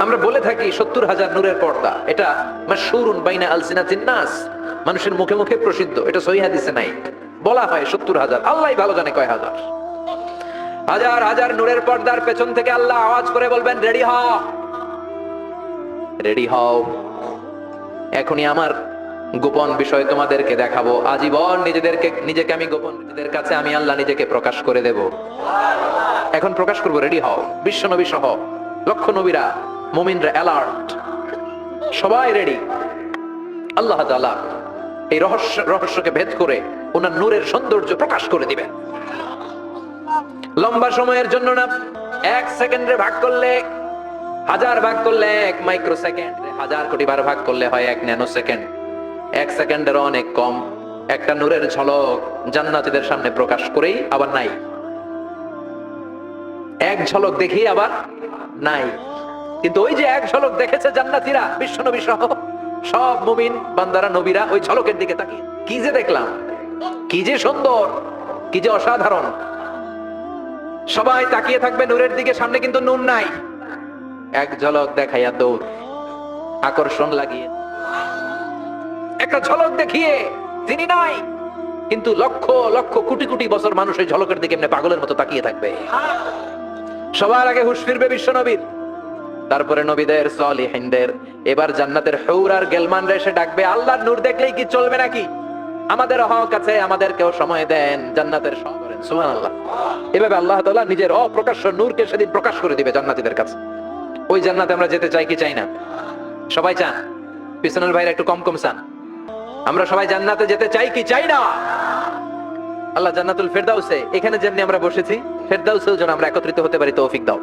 আমরা বলে থাকি 70,000 নূরের পর্দা, এটা মাশহুরুন বাইনা আলসিনাতিন নাস, মানুষের মুখে মুখে প্রসিদ্ধ। এটা সহিহ হাদিসে নাই, বলা হয় 70,000। আল্লাহই ভালো জানে কয় হাজার। হাজার হাজার নূরের পর্দার পেছন থেকে আল্লাহ আওয়াজ করে বলবেন, রেডি হও, রেডি হও, এখনই আমার গোপন বিষয় তোমাদেরকে দেখাবো। আজীবন নিজেকে আমি গোপন, নিজেদের কাছে আমি আল্লাহ নিজেকে প্রকাশ করে দেব। এখন প্রকাশ করবো, রেডি হও। বিশ্ব নবী সহ লক্ষ নবীরা, মুমিনরা অ্যালার্ট, সবাই রেডি। আল্লাহ তাআলা এই রহস্যকে ভেদ করে ওনার নূরের সৌন্দর্য প্রকাশ করে দিবেন। লম্বা সময়ের জন্য না, 1 সেকেন্ডে ভাগ করলে, 1000 ভাগ করলে 1 মাইক্রো সেকেন্ড, 1000 কোটি বার ভাগ করলে হয় 1 ন্যানো সেকেন্ড। 1 সেকেন্ডের অনেক কম একটা নূরের ঝলক জান্নাতীদের সামনে প্রকাশ করেই আবার নাই। এক ঝলক দেখি আবার নাই। কিন্তু ওই যে এক ঝলক দেখেছে জান্নাতীরা, বিশ্বনবী সহ সব মুমিন বান্দারা, নবীরা ওই ঝলকের দিকে তাকিয়ে কি যে দেখলাম, কি যে সুন্দর, কি যে অসাধারণ। সবাই তাকিয়ে থাকবে নূরের দিকে, সামনে কিন্তু নূর নাই। এক ঝলক দেখাইয়া দৌড়, আকর্ষণ লাগিয়ে একটা ঝলক দেখিয়ে তিনি নাই, কিন্তু লক্ষ লক্ষ কোটি কোটি বছর মানুষ ওই ঝলকের দিকে এমনি পাগলের মতো তাকিয়ে থাকবে। সবার আগে হুঁশ ফিরবে বিশ্ব নবীর, তারপরে নবীদের, সলিহিনদের। এবার জান্নাতের হুর আর গেলমানরা এসে ডাকবে, আল্লাহর নূর দেখলেই কি চলবে নাকি? আমাদের হক আছে, আমাদেরকেও সময় দেন, জান্নাতের সব করেন। সুবহানাল্লাহ। এভাবে আল্লাহ তাআলা নিজের অপ্রকাশ্য নূরকে সেদিন প্রকাশ করে দিবে জান্নাতীদের কাছে। ওই জান্নাতে আমরা যেতে চাই কি চাই না? সবাই চান? পিছনের ভাইরা একটু কম কম চান। আমরা সবাই জান্নাতে যেতে চাই কি চাই না? আল্লাহ জান্নাতুল ফেরদাউসে, এখানে যেমনি আমরা বসেছি, ফেরদাউসেও যেন আমরা একত্রিত হতে পারি, তৌফিক দাও।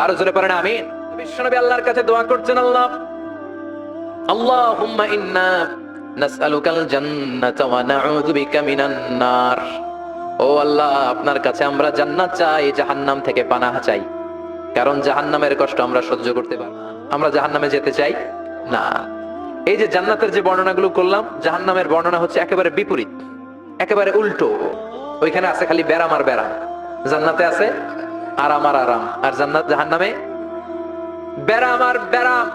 আরো জোরে পড়েন আমিন। বিশ্বনবী আল্লাহর কাছে দোয়া করছেন, আল্লাহুম্মা ইন্না নাসআলুকাল জান্নাতা ওয়া নাউযু বিকা মিনান নার। ও আল্লাহ, আপনার কাছে আমরা জান্নাত চাই, জাহান্নাম থেকে পানাহ চাই। কারণ জাহান্নামের কষ্ট আমরা সহ্য করতে পারি না। আমরা জাহান্নামে যেতে চাই না। এই যে জান্নাতের যে বর্ণনাগুলো করলাম, জাহান্নামের বর্ণনা হচ্ছে একেবারে বিপরীত, একেবারে উল্টো। ওইখানে আছে খালি ব্যারাম আর ব্যারাম, জান্নাতে আছে আরাম আর আরাম। আর জাহান্নামে ব্যারাম আর ব্যারাম।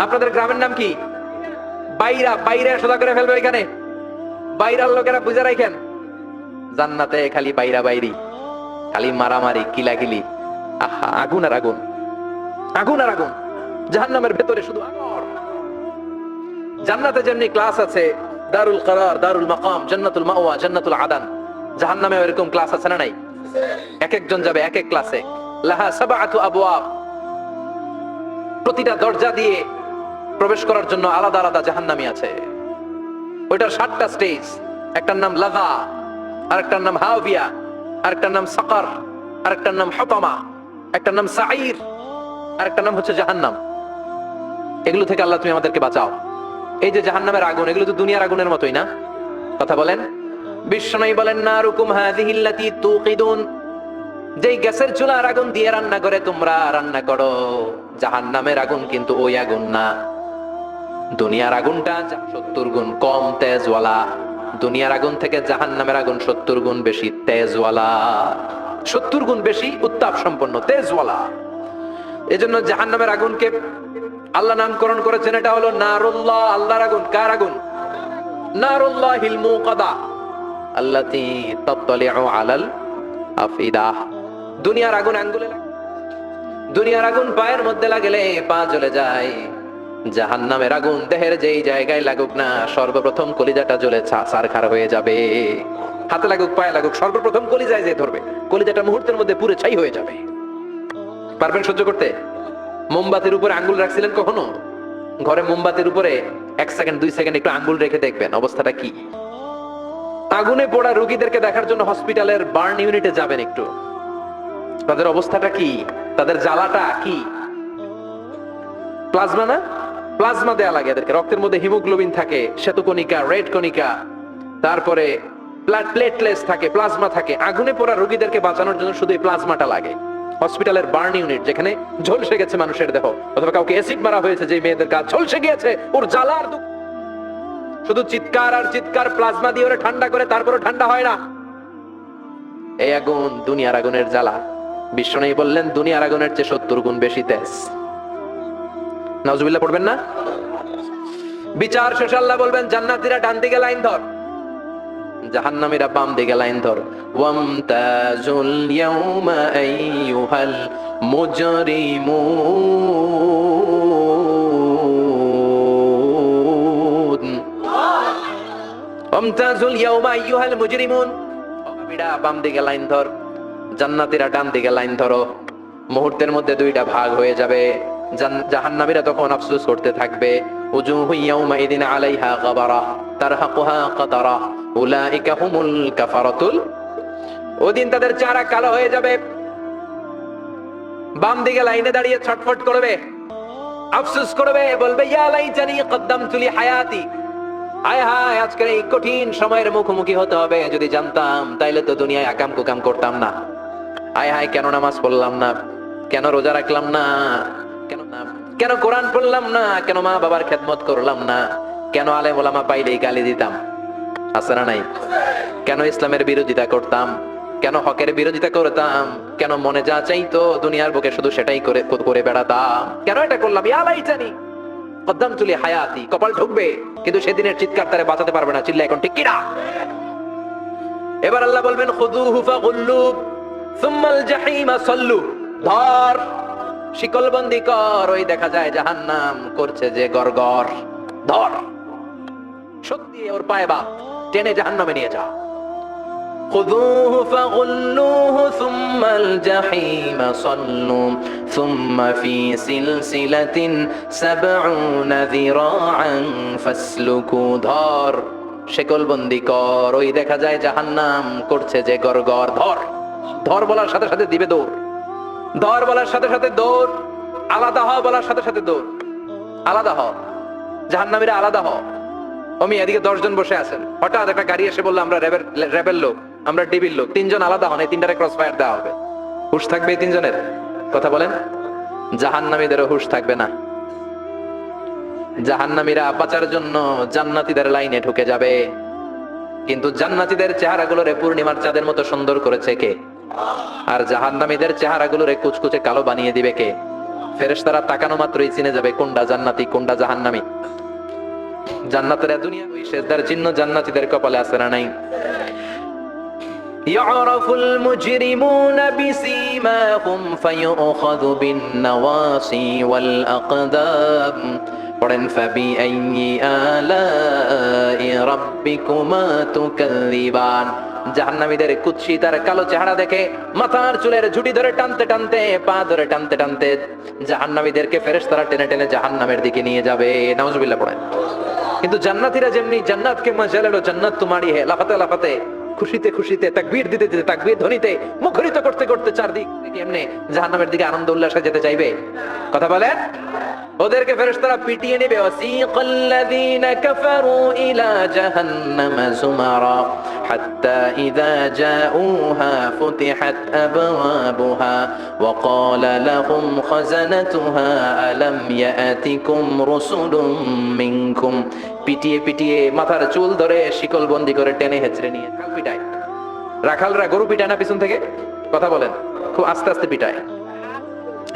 আপনাদের গ্রামের নাম কি? বাইরা। বাইরা সোজা করে ফেলবে ওইখানে, বাইরার লোকেরা বুঝে রাখেন। জান্নাতে খালি বাইরা বাইরি, খালি মারামারি, কিলাকিলি, আহা, আগুন আর আগুন, আগুন আর আগুন। জাহান্নামের ভেতরে শুধু আগুন। জান্নাতে যেমনি ক্লাস আছে, দারুল করার, দারুল মাকাম, জান্নাতুল মাওয়া, জান্নাতুল আদান, জাহান্নামে এরকম ক্লাস আছে না নাই? এক একজন যাবে এক এক ক্লাসে। লাহা সাবআতু আবওয়াব, প্রতিটা দরজা দিয়ে প্রবেশ করার জন্য আলাদা আলাদা জাহান্নামী আছে। ওইটার 7টা স্টেজ। একটার নাম লাযা, আরেকটার নাম হাওবিয়া, আরেকটার নাম সাকার, আরেকটার নাম হুতামা, একটার নাম সাঈর, আরেকটার নাম হচ্ছে জাহান্নাম। এগুলো থেকে আল্লাহ তুমি আমাদেরকে বাঁচাও। এই যে জাহান্নামের আগুন, এগুলো তো দুনিয়ার আগুনের মতোই না? কথা বলেন। বিশ্বনবী বলেন, নারুকুম হাযিহিল্লাতী তুকিদুন, যেই গ্যাসের চুলার আগুন দিয়ে রান্না করে তোমরা রান্না করো, জাহান্নামের আগুন কিন্তু ওই আগুন না। দুনিয়ার আগুনটা 70 গুণ কম তেজওয়ালা। দুনিয়ার আগুন থেকে জাহান্নামের আগুন 70 গুণ বেশি তেজওয়ালা, 70 গুণ বেশি উত্তাপ সম্পন্ন, তেজওয়ালা। এজন্য জাহান্নামের আগুনকে আল্লাহ নামকরণ করেছেন, এটা হলো নারুল্লাহ, আল্লাহর আগুন। কার আগুন? নারুল্লাহিল মুকাদা আল্লাতী তাত্তালিউ আলাল আফিদা। দুনিয়ার আগুন আঙ্গুলে লাগে, দুনিয়ার আগুন পায়ের মধ্যে লাগলে পা জ্বলে যায়। জাহান্নামের আগুন দেহের যেই জায়গায় লাগুক না, সর্বপ্রথম কলিজাটা জ্বলে ছারখার হয়ে যাবে। হাতে লাগুক, পায়ে লাগুক, সর্বপ্রথম কলিজায় যে ধরবে, কলিজাটা মুহূর্তের মধ্যে পুরো ছাই হয়ে যাবে। পারবেন সহ্য করতে? মোমবাতির উপরে আঙ্গুল রাখছিলেন কখনো? ঘরে মোমবাতির উপরে 1 সেকেন্ড 2 সেকেন্ড একটু আঙ্গুল রেখে দেখবেন অবস্থাটা কি। আগুনে পোড়া রোগীদেরকে দেখার জন্য হসপিটালের বার্ন ইউনিটে যাবেন, একটু তাদের অবস্থাটা কি, তাদের জ্বালাটা কি। প্লাজমা না, প্লাজমা দেয়া লাগে এদেরকে। রক্তের মধ্যে হিমোগ্লোবিন থাকে, শ্বেতকণিকা, রেড কণিকা, তারপরে প্লেটলেটস থাকে, প্লাজমা থাকে। আগুনে পোড়া রোগীদেরকে বাঁচানোর জন্য শুধু এই প্লাজমাটা লাগে। হসপিটালের বার্ন ইউনিট, যেখানে ঝলসে গেছে মানুষের দেহ, অথবা কাউকে অ্যাসিড মারা হয়েছে, যে মেয়েদের গা ঝলসে গিয়েছে, ওর জ্বালা আর দুঃখ, শুধু চিৎকার আর চিৎকার, প্লাজমা দিয়ে ওরা ঠান্ডা করে, তারপরে ঠান্ডা হয় না। এই আগুন দুনিয়ার আগুনের জ্বালা। বিশ্বনবী বললেন, দুনিয়ার আগুনের চেয়ে 70 গুণ বেশি তেজ। নাউজুবিল্লাহ পড়বেন না? বিচার শেষে আল্লাহ বলবেন, জান্নাতীরা ডান দিকে লাইন ধর, জাহান্নামীরা বাম দিকে লাইন ধর। ওয়ামতাজুল ইয়াউমা আইয়ুহাল মুজরিমুন, ওয়ামতাজুল ইয়াউমা আইয়ুহাল মুজরিমুন। পাপীরা বাম দিকে লাইন ধর, জান্নাতীরা ডান দিকে লাইন ধরো। মুহূর্তের মধ্যে 2টা ভাগ হয়ে যাবে। জাহান্নামীরা তখন আফসোস করতে থাকবে, উজুহু ইয়াউমাইদিন আলাইহা গাবারা তারহাকুহা কাতারা উলাইকা হুমুল কাফারাতুল। ওদিন তাদের চেহারা কালো হয়ে যাবে, বাম দিকে লাইনে দাঁড়িয়ে ছটফট করবে, আফসোস করবে, বলবে ইয়া লাইতানি কদ্দামতু লি হায়াতি, হায় হায় আজকের এই কঠিন সময়ের মুখোমুখি হতে হবে, যদি জানতাম তাইলে তো দুনিয়ায় আকাম কুকাম করতাম না। হায় হায় কেন নামাজ পড়লাম না, কেন রোজা রাখলাম না, কেন কোরআন পড়লাম না, কেন মা বাবার খেদমত করলাম না, কেন আলেম ওলামা পাইলেই গালি দিতাম, আছে না নাই? কেন ইসলামের বিরোধিতা করতাম, কেন হকের বিরোধিতা করতাম, কেন মনে যা চাইতো দুনিয়ার বুকে শুধু সেটাই করে বেড়াতাম, কেন এটা করলাম? ইয়া লাইতানি কদ্দামতু লি হায়াতি। কপাল ঢুকবে, কিন্তু সেদিনের চিৎকার তারে বাঁচাতে পারবে না। চিল্লা এখন ঠিক কিনা? এবার আল্লাহ বলবেন খুযুহু ফাগুল্লু সুম্মাল জাহিমা সাল্লু, ধর শিকলবন্দি কর। ওই দেখা যায় জাহান্নাম করছে যে গরগর, ধর সত্যি ওর পায়ে বাপ, টেনে জাহান্নামে নিয়ে যা। খুযুহু ফাগুল্লুহু সুম্মাল জাহিমা সাল্লু সুম্মা ফি সিলসিলাতিন সাবউনা যিরাআন ফাসলুকু, ধর শিকলবন্দি কর। ওই দেখা যায় জাহান্নাম করছে যে গরগর, ধর। ধর বলার সাথে সাথে দিবে দৌড়, ধর বলার সাথে সাথে দৌড়, আলাদা হ বলার সাথে সাথে দৌড়, আলাদা হ, জাহান্নামীরা আলাদা হ। আমি এদিকে 10 জন বসে আছেন, হঠাৎ একটা গাড়ি এসে বললো আমরা রেবেল লোক, আমরা ডিবির লোক, 3 জন আলাদা হন, এই 3টারে ক্রস ফায়ার দেওয়া হবে। হুশ থাকবে এই 3 জনের? কথা বলেন। জাহান্নামীদেরও হুশ থাকবে না। জাহান্নামীরা বাঁচার জন্য জান্নাতীদের লাইনে ঢুকে যাবে, কিন্তু জান্নাতীদের চেহারাগুলোরে পূর্ণিমার চাঁদের মতো সুন্দর করেছে কে? আর জাহান্নামীদের চেহারাগুলোরে কুচকুচে কালো বানিয়ে দিবে কে? ফেরেশতারা তাকানো মাত্রই চিনে যাবে কোনটা জান্নাতি কোনটা জাহান্নামী। জান্নাতের দুনিয়া ওই সেজদার চিহ্ন জান্নাতীদের কপালে আছে না নাই? ইয়ারাফুল মুজরিমুনা বিসীমাহুম ফায়ুখাযু বিন নাওয়াসি ওয়াল আকদাম। পড়েন ফাবিআইয়ি আলাই রাব্বিকুমা তুকাযযিবান। জাহান্নামীদের কুৎসিত আর কালো চেহারা দেখে মাথার চুলের ঝুঁটি ধরে টানতে টানতে, পা ধরে টানতে টানতে জাহান্নামীদেরকে ফেরেশতারা টেনে টেনে জাহান্নামের দিকে নিয়ে যাবে। নাউজুবিল্লাহ পড়েন। কিন্তু জান্নাতীরা যেমনি জান্নাতকে মজা লেলো, জান্নাত তোমারই হে, লাফাতে লাফাতে, খুশিতে খুশিতে, তাকবীর দিতে দিতে, তাকবীর ধ্বনিতে মুখরিত করতে করতে চারদিক থেকে এমনি জাহান্নামের দিকে আনন্দ উল্লাসে যেতে চাইবে। কথা বলেন। ওদেরকে ফেরেশতারা পিটিয়ে নেবে। ওয়াসিকাল্লাযীনা কাফারু ইলা জাহান্নামা যুমারা হাত্তা ইযা জাউহা ফুতিহাত আবওয়াবুহা ওয়া ক্বালা লাহুম খাযানাতুহা আলাম ইয়াতিকুম রাসূলুম মিনকুম। পিটিয়ে পিটিয়ে মাথার চুল ধরে শিকলবন্দি করে টেনে হেঁচড়ে নিয়ে পিটায়। রাখালরা গরু পিটায় না পিছন থেকে? কথা বলেন। খুব আস্তে আস্তে পিটায়,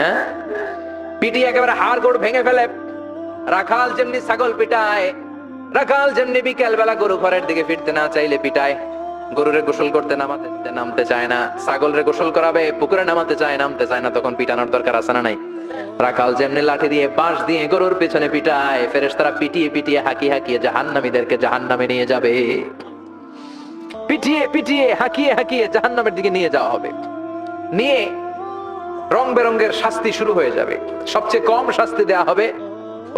হ্যাঁ, পিটিয়ে একেবারে হাড় গোড় ভেঙে ফেলে। রাখাল যেমনি ছাগল পিটায়, রাখাল যেমনি বিকেল বেলা গরু ঘরের দিকে ফিরতে না চাইলে পিটায়। গরুরে গোসল করতে নামতে চায় না, ছাগলরে গোসল করাবে, পুকুরে নামাতে চায়, নামতে চায় না, তখন পিটানোর দরকার আছে না নাই? রাখাল যেমনি লাঠি দিয়ে বাঁশ দিয়ে গরুর পেছনে পিটায়, ফেরেশতারা পিটিয়ে পিটিয়ে হাঁকিয়ে হাঁকিয়ে জাহান্নামীদেরকে জাহান্নামে নিয়ে যাবে। পিটিয়ে পিটিয়ে হাঁকিয়ে হাঁকিয়ে জাহান্নামের দিকে নিয়ে যাওয়া হবে। নিয়ে রং বেরঙের শাস্তি শুরু হয়ে যাবে। সবচেয়ে কম শাস্তি দেয়া হবে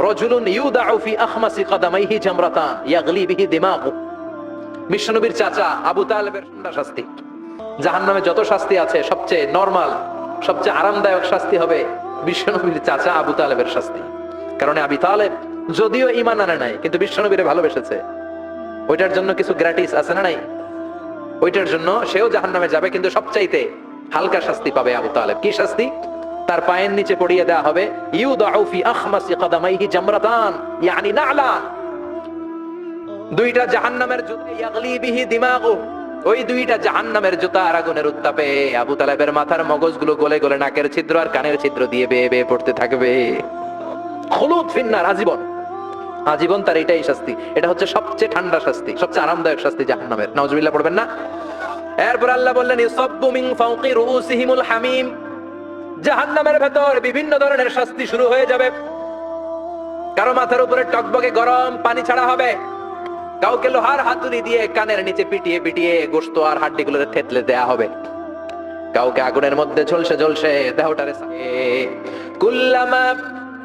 রাজুলুন ইউদাউ ফি আখমাসি কদামাইহি জামরাতান ইয়াগলি বিহি দিমাগু। বিশ্বনবীর চাচা আবু তালেবের ঠান্ডা শাস্তি। জাহান্নামে যত শাস্তি আছে সবচেয়ে নরমাল, সবচেয়ে আরামদায়ক শাস্তি হবে বিশ্বনবীর চাচা আবু তালেবের শাস্তি। কারণ আবু তালেব যদিও ঈমান আনে নাই, কিন্তু বিশ্বনবীরে ভালোবেসেছে। ওইটার জন্য কিছু গ্র্যাটিস আছে না নাই? ওইটার জন্য সেও জাহান্নামে যাবে, কিন্তু সবচাইতে হালকা শাস্তি পাবে আবু তালেব। কি শাস্তি? তার পায়ের নিচে পড়িয়ে দেওয়া হবে ইউদাউ ফি আখমাসি কদামাইহি জামরাতান ইয়ানি নালা, দুইটা জাহান্নামের জুতা, ইয়াগলি বিহি দিমাগু, ওই দুইটা জাহান্নামের জুতা আর আগুনের উত্তাপে আবু তালেবের মাথার মগজগুলো গলে গলে নাকের ছিদ্র আর কানের ছিদ্র দিয়ে বেয়ে বেয়ে পড়তে থাকবে। খুলুদ ফিন্নার, আজীবন, আজীবন তার এটাই শাস্তি। এটা হচ্ছে সবচেয়ে ঠান্ডা শাস্তি, সবচেয়ে আরামদায়ক শাস্তি জাহান্নামের। নাউজুবিল্লাহ পড়বেন না? এরপর আল্লাহ বললেন ইউসাব্বু মিন ফাওকি রুউসিহিমুল হামিম। জাহান্নামের ভেতর বিভিন্ন ধরনের শাস্তি শুরু হয়ে যাবে। কারো মাথার উপরে টকবকে গরম পানি ছাড়া হবে, কাউকে লোহার হাতুড়ি দিয়ে কানের নিচে পিটিয়ে পিটিয়ে গোশত আর হাড্ডিগুলোরে থেতলে দেয়া হবে, কাউকে আগুনের মধ্যে ঝলসে ঝলসে দেহটারে কুল্লামা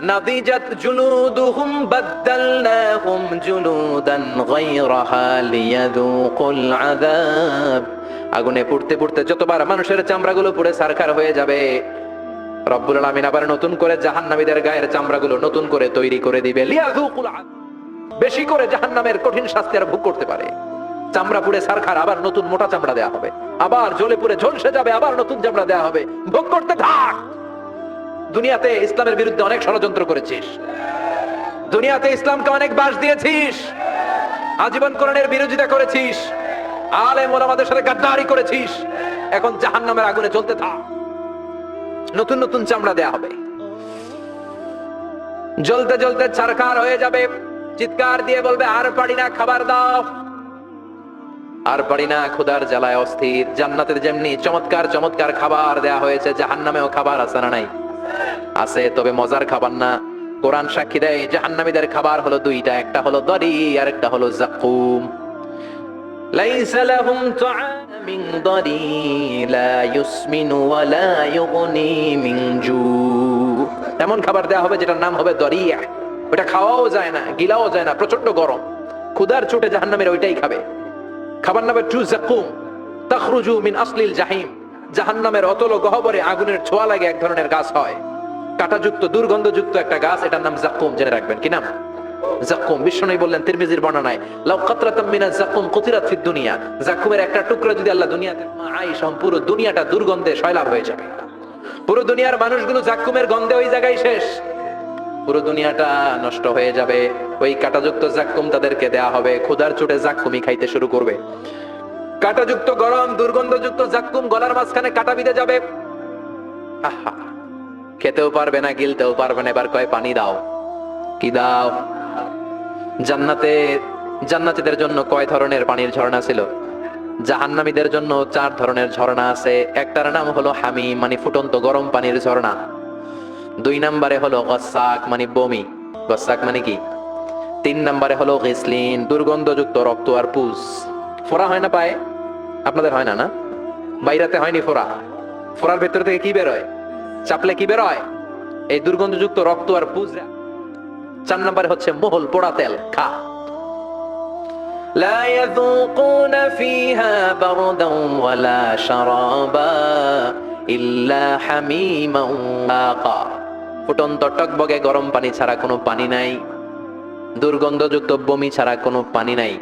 নাদিজাত জুলুদুহুম বাদদালনাহুম জুলুদান গায়রাহা লিয়াযুকুল আযাব। আগুনে পুড়তে পুড়তে যতবার মানুষের চামড়াগুলো পুড়ে ছারখার হয়ে যাবে, রব্বুল আলামিন আবার নতুন করে জাহান্নামীদের গায়ের চামড়াগুলো নতুন করে তৈরি করে দিবে, লিয়াযুকুল আযাব, বেশি করে জাহান্নামের কঠিন শাস্তি আর ভোগ করতে পারে। চামড়া পুড়ে ছারখার, আবার নতুন মোটা চামড়া দেয়া হবে, আবার জ্বলে পুড়ে ঝলসে যাবে, আবার নতুন চামড়া দেয়া হবে, ভোগ করতে থাক। দুনিয়াতে ইসলামের বিরুদ্ধে অনেক ষড়যন্ত্র করেছিস, দুনিয়াতে ইসলামকে অনেক বাস দিয়েছিস, আজীবন কোরআনের বিরোধিতা করেছিস, আলেম ওলামাদের সাথে গাদ্দারি করেছিস, এখন জাহান্নামের আগুনে জ্বলতে থাক। নতুন নতুন চামড়া দেয়া হবে, জ্বলতে জ্বলতে ছারখার হয়ে যাবে, চিৎকার দিয়ে বলবে আর পারি না, খাবার দাও। আর পারি না, ক্ষুধার জ্বালায় অস্থির। জান্নাতের যেমনি চমৎকার চমৎকার খাবার দেয়া হয়েছে, জাহান্নামেও খাবার আছে না নাই? আছে, তবে মজার খাবার না। কোরআন সাক্ষী দেয় জাহান্নামীদের খাবার হলো দুইটা, একটা হলো দরি আর একটা হলো যাকুম। লাইসা লাহুম তুআম মিন দরি লা ইউসমিনু ওয়া লা ইউগনি মিন জু। এমন খাবার দেয়া হবে যেটার নাম হবে দরিয়া, ওটা খাওয়াও যায় না, গিলাও যায় না, প্রচন্ড গরম, ক্ষুধার চোটে জাহান্নামীরা ওইটাই খাবে। খাবার নাম টু যাকুম, তাখরুজু মিন আসলিল জাহিম। জাহান্নামের অতল গহ্বরে আগুনের ছোঁয়া লাগে এক ধরনের গাছ হয়, কাঁটাযুক্ত দুর্গন্ধযুক্ত একটা গাছ, এটার নাম যাকুম। জেনে রাখবেন, কি নাম? যাকুম। বিশ্বনবী বললেন তিরমিজির বর্ণনায়, লাউ কাতরাতাম মিনাজ যাকুম কুতিরাত ফিদ দুনিয়া। যাকুমের একটা টুকরা যদি আল্লাহ দুনিয়াতে আয়েশা, পুরো দুনিয়াটা দুর্গন্ধে সয়লাব হয়ে যাবে। পুরো দুনিয়ার মানুষগুলো যাকুমের গন্ধে ওই জায়গায় শেষ, পুরো দুনিয়াটা নষ্ট হয়ে যাবে। ওই কাঁটাযুক্ত যাকুম তাদেরকে দেয়া হবে, ক্ষুধার চোটে যাকুমই খাইতে শুরু করবে। কাঁটাযুক্ত গরম দুর্গন্ধযুক্ত যাকুম গলার মাঝখানে কাঁটা বিঁধে যাবে, আহা, খেতেও পারবে না, গিলতেও পারবে না। এবার কয় পানি দাও। কি দাও? জান্নাতীদের জন্য কয় ধরনের পানির ঝর্ণা ছিল? জাহান্নামীদের জন্য 4 ধরনের ঝর্ণা আছে। একটার নাম হলো হামিম, মানে ফুটন্ত গরম পানির ঝর্ণা। 2 নম্বরে হলো গসাক, মানে বমি। গসাক মানে কি? 3 নম্বরে হলো গিসলিন, দুর্গন্ধযুক্ত রক্ত আর পুজ। ফোড়া হয় না পায়ে? আপনাদের হয় না? না, বাইরাতে হয়নি ফোড়া? ফোড়ার ভেতর থেকে কি বের হয়? চাপলে কি বের হয়? এই দুর্গন্ধযুক্ত রক্ত আর পুজ। 4 নম্বরে হচ্ছে মোহল, পোড়া তেল, খা। লা ইয়াযুকুনা ফিহা বারদান ওয়ালা শারাবা ইল্লা হামিমান ওয়াকা। ফুটন্ত টকবগে গরম পানি ছাড়া কোনো পানি নাই, দুর্গন্ধযুক্ত বমি ছাড়া কোনো পানি নাই,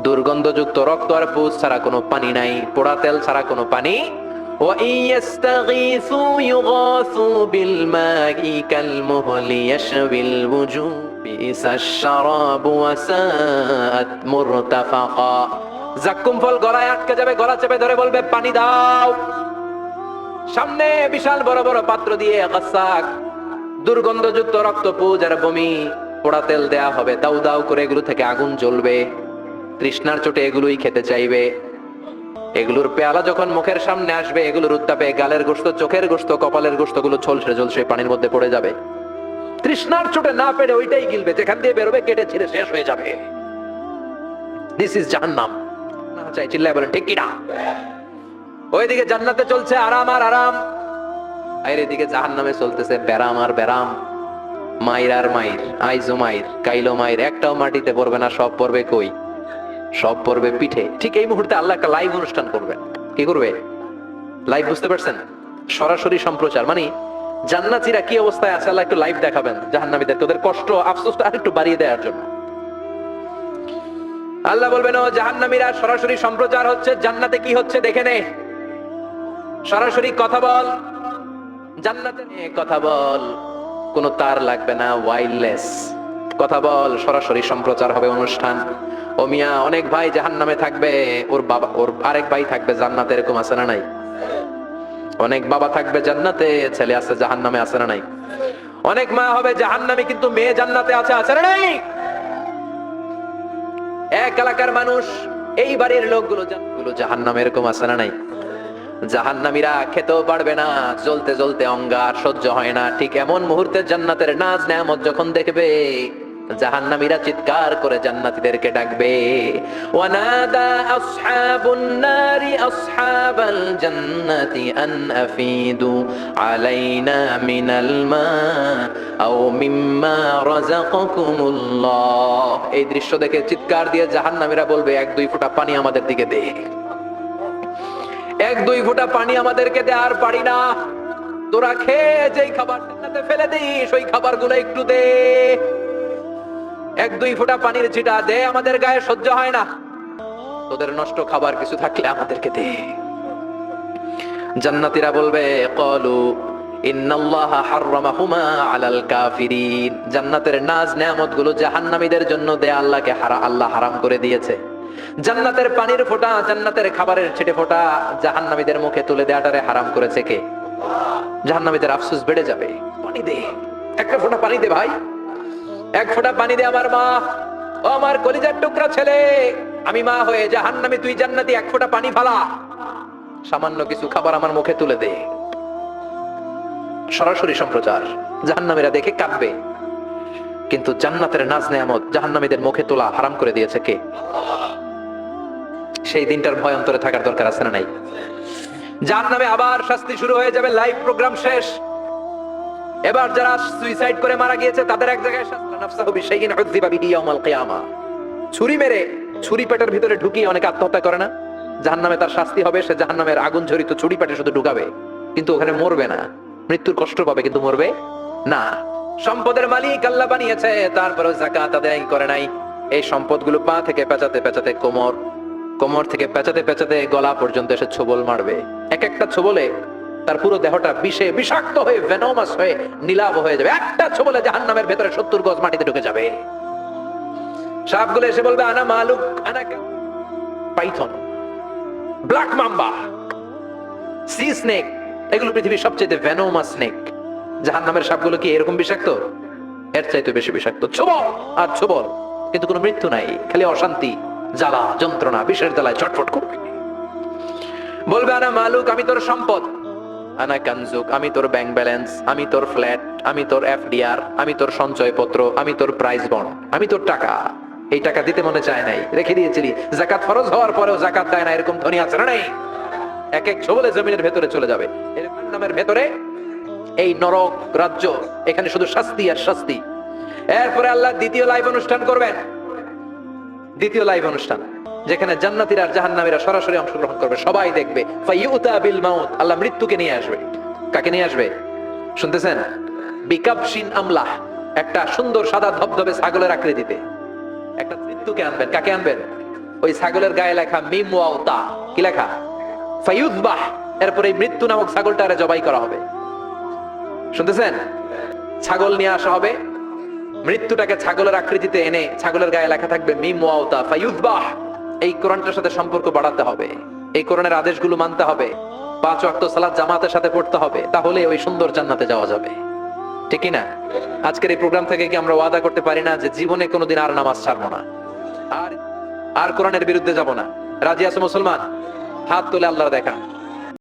দুর্গন্ধযুক্ত রক্ত আর পুজ ছাড়া কোনো পানি নাই, পোড়া তেল ছাড়া কোনো পানি। ওয়া ইয়াস্তাগীসু ইউগাসু বিল মাই কালমুহলি ইয়াশবিল ওয়ুজু বিসাশ শারাবু ওয়া সাআত মুরতাফাকা। যাকুম ফল গলায় আটকে যাবে, গলা চেপে ধরে বলবে পানি দাও। সামনে বিশাল বড় বড় পাত্র দিয়ে গাসাক, দুর্গন্ধযুক্ত রক্ত, পুজ আর বমি, পোড়া তেল দেয়া হবে, দাউ দাউ করে এগুলো থেকে আগুন জ্বলবে। তৃষ্ণার চোটে এগুলোই খেতে চাইবে। এগুলোর পেয়ালা যখন মুখের সামনে আসবে, এগুলোর উত্তাপে গালের গোশত, চোখের গোশত, কপালের গোশত গুলো ঝলসে ঝলসে পানির মধ্যে পড়ে যাবে। তৃষ্ণার চোটে না পেরে ওইটাই গিলবে, যেখান দিয়ে বেরোবে কেটে ছিঁড়ে শেষ হয়ে যাবে। দিস ইজ জাহান্নাম। না চাই চিল্লায় বলেন ঠিক কিনা? ওইদিকে জান্নাতে চলছে আরাম আর আরাম, আর এদিকে জাহান্নামে চলতেছে ব্যারাম আর ব্যারাম, মাইর আর মাইর, আইজো মাইর, কাইলো মাইর। একটাও মাটিতে পড়বে না, সব পড়বে কই? সব পড়বে পিঠে। ঠিক এই মুহূর্তে আল্লাহ একটা লাইভ অনুষ্ঠান করবেন। কি করবে? লাইভ, বুঝতে পারছেন? সরাসরি সম্প্রচার, মানে জান্নাতীরা কি অবস্থায় আছে আল্লাহ একটু লাইভ দেখাবেন জাহান্নামীদেরকে, ওদের কষ্ট আফসোসটা আরেকটু বাড়িয়ে দেওয়ার জন্য। আল্লাহ বলবেন, ও জাহান্নামীরা, সরাসরি সম্প্রচার হচ্ছে, জান্নাতে কি হচ্ছে দেখে নে, সরাসরি কথা বল, জান্নাতে কথা বল, কোনো তার লাগবে না, ওয়্যারলেস কথা বল, সরাসরি সম্প্রচার হবে অনুষ্ঠান। ও মিয়া, অনেক ভাই জাহান্নামে থাকবে, ওর বাবা, ওর আরেক ভাই থাকবে জান্নাতে, এরকম আছে না নাই? অনেক বাবা থাকবে জান্নাতে, ছেলে আছে জাহান্নামে, আছে না নাই? অনেক মা হবে জাহান্নামে, কিন্তু মেয়ে জান্নাতে আছে, আছে না নাই? এক এলাকার মানুষ, এই বাড়ির লোকগুলো জাহান্নামে, এরকম আছে না নাই? জাহান্নামীরা খেতেও পারবে না, জ্বলতে জ্বলতে অঙ্গার সহ্য হয় না। ঠিক এমন মুহূর্তে জান্নাতের নাজ নেয়ামত যখন দেখবে, জাহান্নামীরা চিৎকার করে জান্নাতীদেরকে ডাকবে, ওয়ানাদা আসহাবুন নারি আসহাবাল জান্নাতি আন আফিদু আলাইনা মিনাল মা আও মিম্মা রাযাকাকুমুল্লাহ। এই দৃশ্য দেখে চিৎকার দিয়ে জাহান্নামীরা বলবে, 1-2 ফোঁটা পানি আমাদের দিকে দে, 1-2 ফোঁটা পানি আমাদেরকে দে, আর পারি না, তোরা খেয়ে যেই খাবার জান্নাতে ফেলে দিস ওই খাবারগুলো একটু দে, 1-2 ফোঁটা পানির ছিটা দে, আমাদের গায়ে সহ্য হয় না, তোদের নষ্ট খাবার কিছু থাকলে আমাদেরকে দে। জান্নাতীরা বলবে, ক্বালু ইন্নাল্লাহা হাররামাহুমা আলাল কাফিরিন, জান্নাতের নাজ নেয়ামতগুলো জাহান্নামীদের জন্য দেয়া আল্লাহ হারাম করে দিয়েছে। জান্নাতের পানির ফোঁটা, জান্নাতের খাবারের ছিটে ফোঁটা জাহান্নামীদের মুখে তুলে দেয়াটারে হারাম করেছে কে? জাহান্নামীদের আফসোস বেড়ে যাবে। পানি দে, 1 ফোঁটা পানি দে ভাই, 1 ফোঁটা পানি দে আমার মা, ও আমার কলিজার টুকরা ছেলে, আমি মা হয়ে জাহান্নামী, তুই জান্নাতি, 1 ফোঁটা পানি ফালা, সামান্য কিছু খাবার আমার মুখে তুলে দে। সরাসরি সম্প্রচার, জাহান্নামীরা দেখে কাঁদবে, কিন্তু জান্নাতের নাজ নেয়ামত জাহান্নামীদের মুখে তোলা হারাম করে দিয়েছে কে? সেই দিনটার ভয় অন্তরে থাকার দরকার আছে না নাই? জাহান্নামে আবার শাস্তি শুরু হয়ে যাবে, লাইভ প্রোগ্রাম শেষ। এবার যারা সুইসাইড করে মারা গিয়েছে তাদের এক জায়গায় ছুরি মেরে, ছুরি পেটের ভিতরে ঢুকিয়ে অনেকে আত্মহত্যা করে না? জাহান্নামে তার শাস্তি হবে, সে জাহান্নামের আগুন ঝরিত ছুরি পেটে শুধু ঢুকাবে, কিন্তু ওখানে মরবে না, মৃত্যুর কষ্ট পাবে কিন্তু মরবে না। সম্পদের মালিক আল্লাহ বানিয়েছে, তারপরে যাকাত আদায় করে নাই। এই সম্পদগুলো পা থেকে পেঁচাতে পেঁচাতে কোমর, কোমর থেকে পেঁচাতে পেঁচাতে গলা পর্যন্ত এসে ছোবল মারবে। এক একটা ছোবলে তার পুরো দেহটা বিষে বিষাক্ত হয়ে, ভেনোমাস হয়ে নীলাভ হয়ে যাবে। একটা ছোবলে জাহান্নামের ভেতরে 70 গজ মাটিতে ঢুকে যাবে। সাপগুলো এসে বলবে, আনা মালুক, আনা Python, black mamba, C snake, এগুলো পৃথিবীর সবচেয়ে ভেনোমাস স্নেক। জাহান্নামের সাপগুলো কি এরকম বিষাক্ত? এর চাইতে বেশি বিষাক্ত। ছোবল আর ছোবল, কিন্তু কোনো মৃত্যু নাই, খালি অশান্তি, জ্বালা যন্ত্রণা, বিষের জ্বালায় ছটফট করবে। বলবে, আনা মালুক, আমি তোর সম্পদ, আনা কানজুক, আমি তোর ব্যাংক ব্যালেন্স, আমি তোর ফ্ল্যাট, আমি তোর এফডিআর, আমি তোর সঞ্চয়পত্র, আমি তোর প্রাইজ বন্ড, আমি তোর টাকা। এই টাকা দিতে মনে চায় নাই, রেখে দিয়েছিলি, যাকাত ফরজ হওয়ার পরেও যাকাত দেয় না, এরকম ধনী আছে না? নাই। এক এক ছোবলে জমিনের ভেতরে চলে যাবে। এর নামের ভেতরে এই নরক রাজ্য, এখানে শুধু শাস্তি আর শাস্তি। এরপরে আল্লাহ দ্বিতীয় লাইভ অনুষ্ঠান করবেন, দ্বিতীয় লাইভ অনুষ্ঠান, যেখানে জান্নাতীরা আর জাহান্নামীরা সরাসরি অংশগ্রহণ করবে, সবাই দেখবে। ফাইউতা বিল মাউত, আল্লাহ মৃত্যুকে নিয়ে আসবে। কাকে নিয়ে আসবে শুনতেছেন? বিকাবশিন আমলাহ, একটা সুন্দর সাদা ধবধবে ছাগলের আকৃতিতে একটা মৃত্যুকে আনবেন। কাকে আনবেন? ওই ছাগলের গায়ে লেখা মিম ওয়াউতা, কি লেখা? ফাইউযবাহ। এরপর এই মৃত্যু নামক ছাগলটারে জবাই করা হবে। শুনতেছেন? ছাগল নিয়ে আসা হবে, মৃত্যুটাকে ছাগলের আকৃতিতে এনে ছাগলের গায়ে লেখা থাকবে মিম ওয়াউতা ফাইউযবাহ। এই কোরআনটার সাথে সম্পর্ক বাড়াতে হবে, এই কোরআনের আদেশগুলো মানতে হবে, 5 ওয়াক্ত সালাত জামাতের সাথে পড়তে হবে, তাহলে ওই সুন্দর জান্নাতে যাওয়া যাবে। ঠিক না? আজকের এই প্রোগ্রাম থেকে কি আমরা ওয়াদা করতে পারি না যে জীবনে কোনোদিন আর নামাজ ছাড়বো না, আর কোরআনের বিরুদ্ধে যাব না? রাজি আছো মুসলমান? হাত তুলে আল্লাহর দেখা।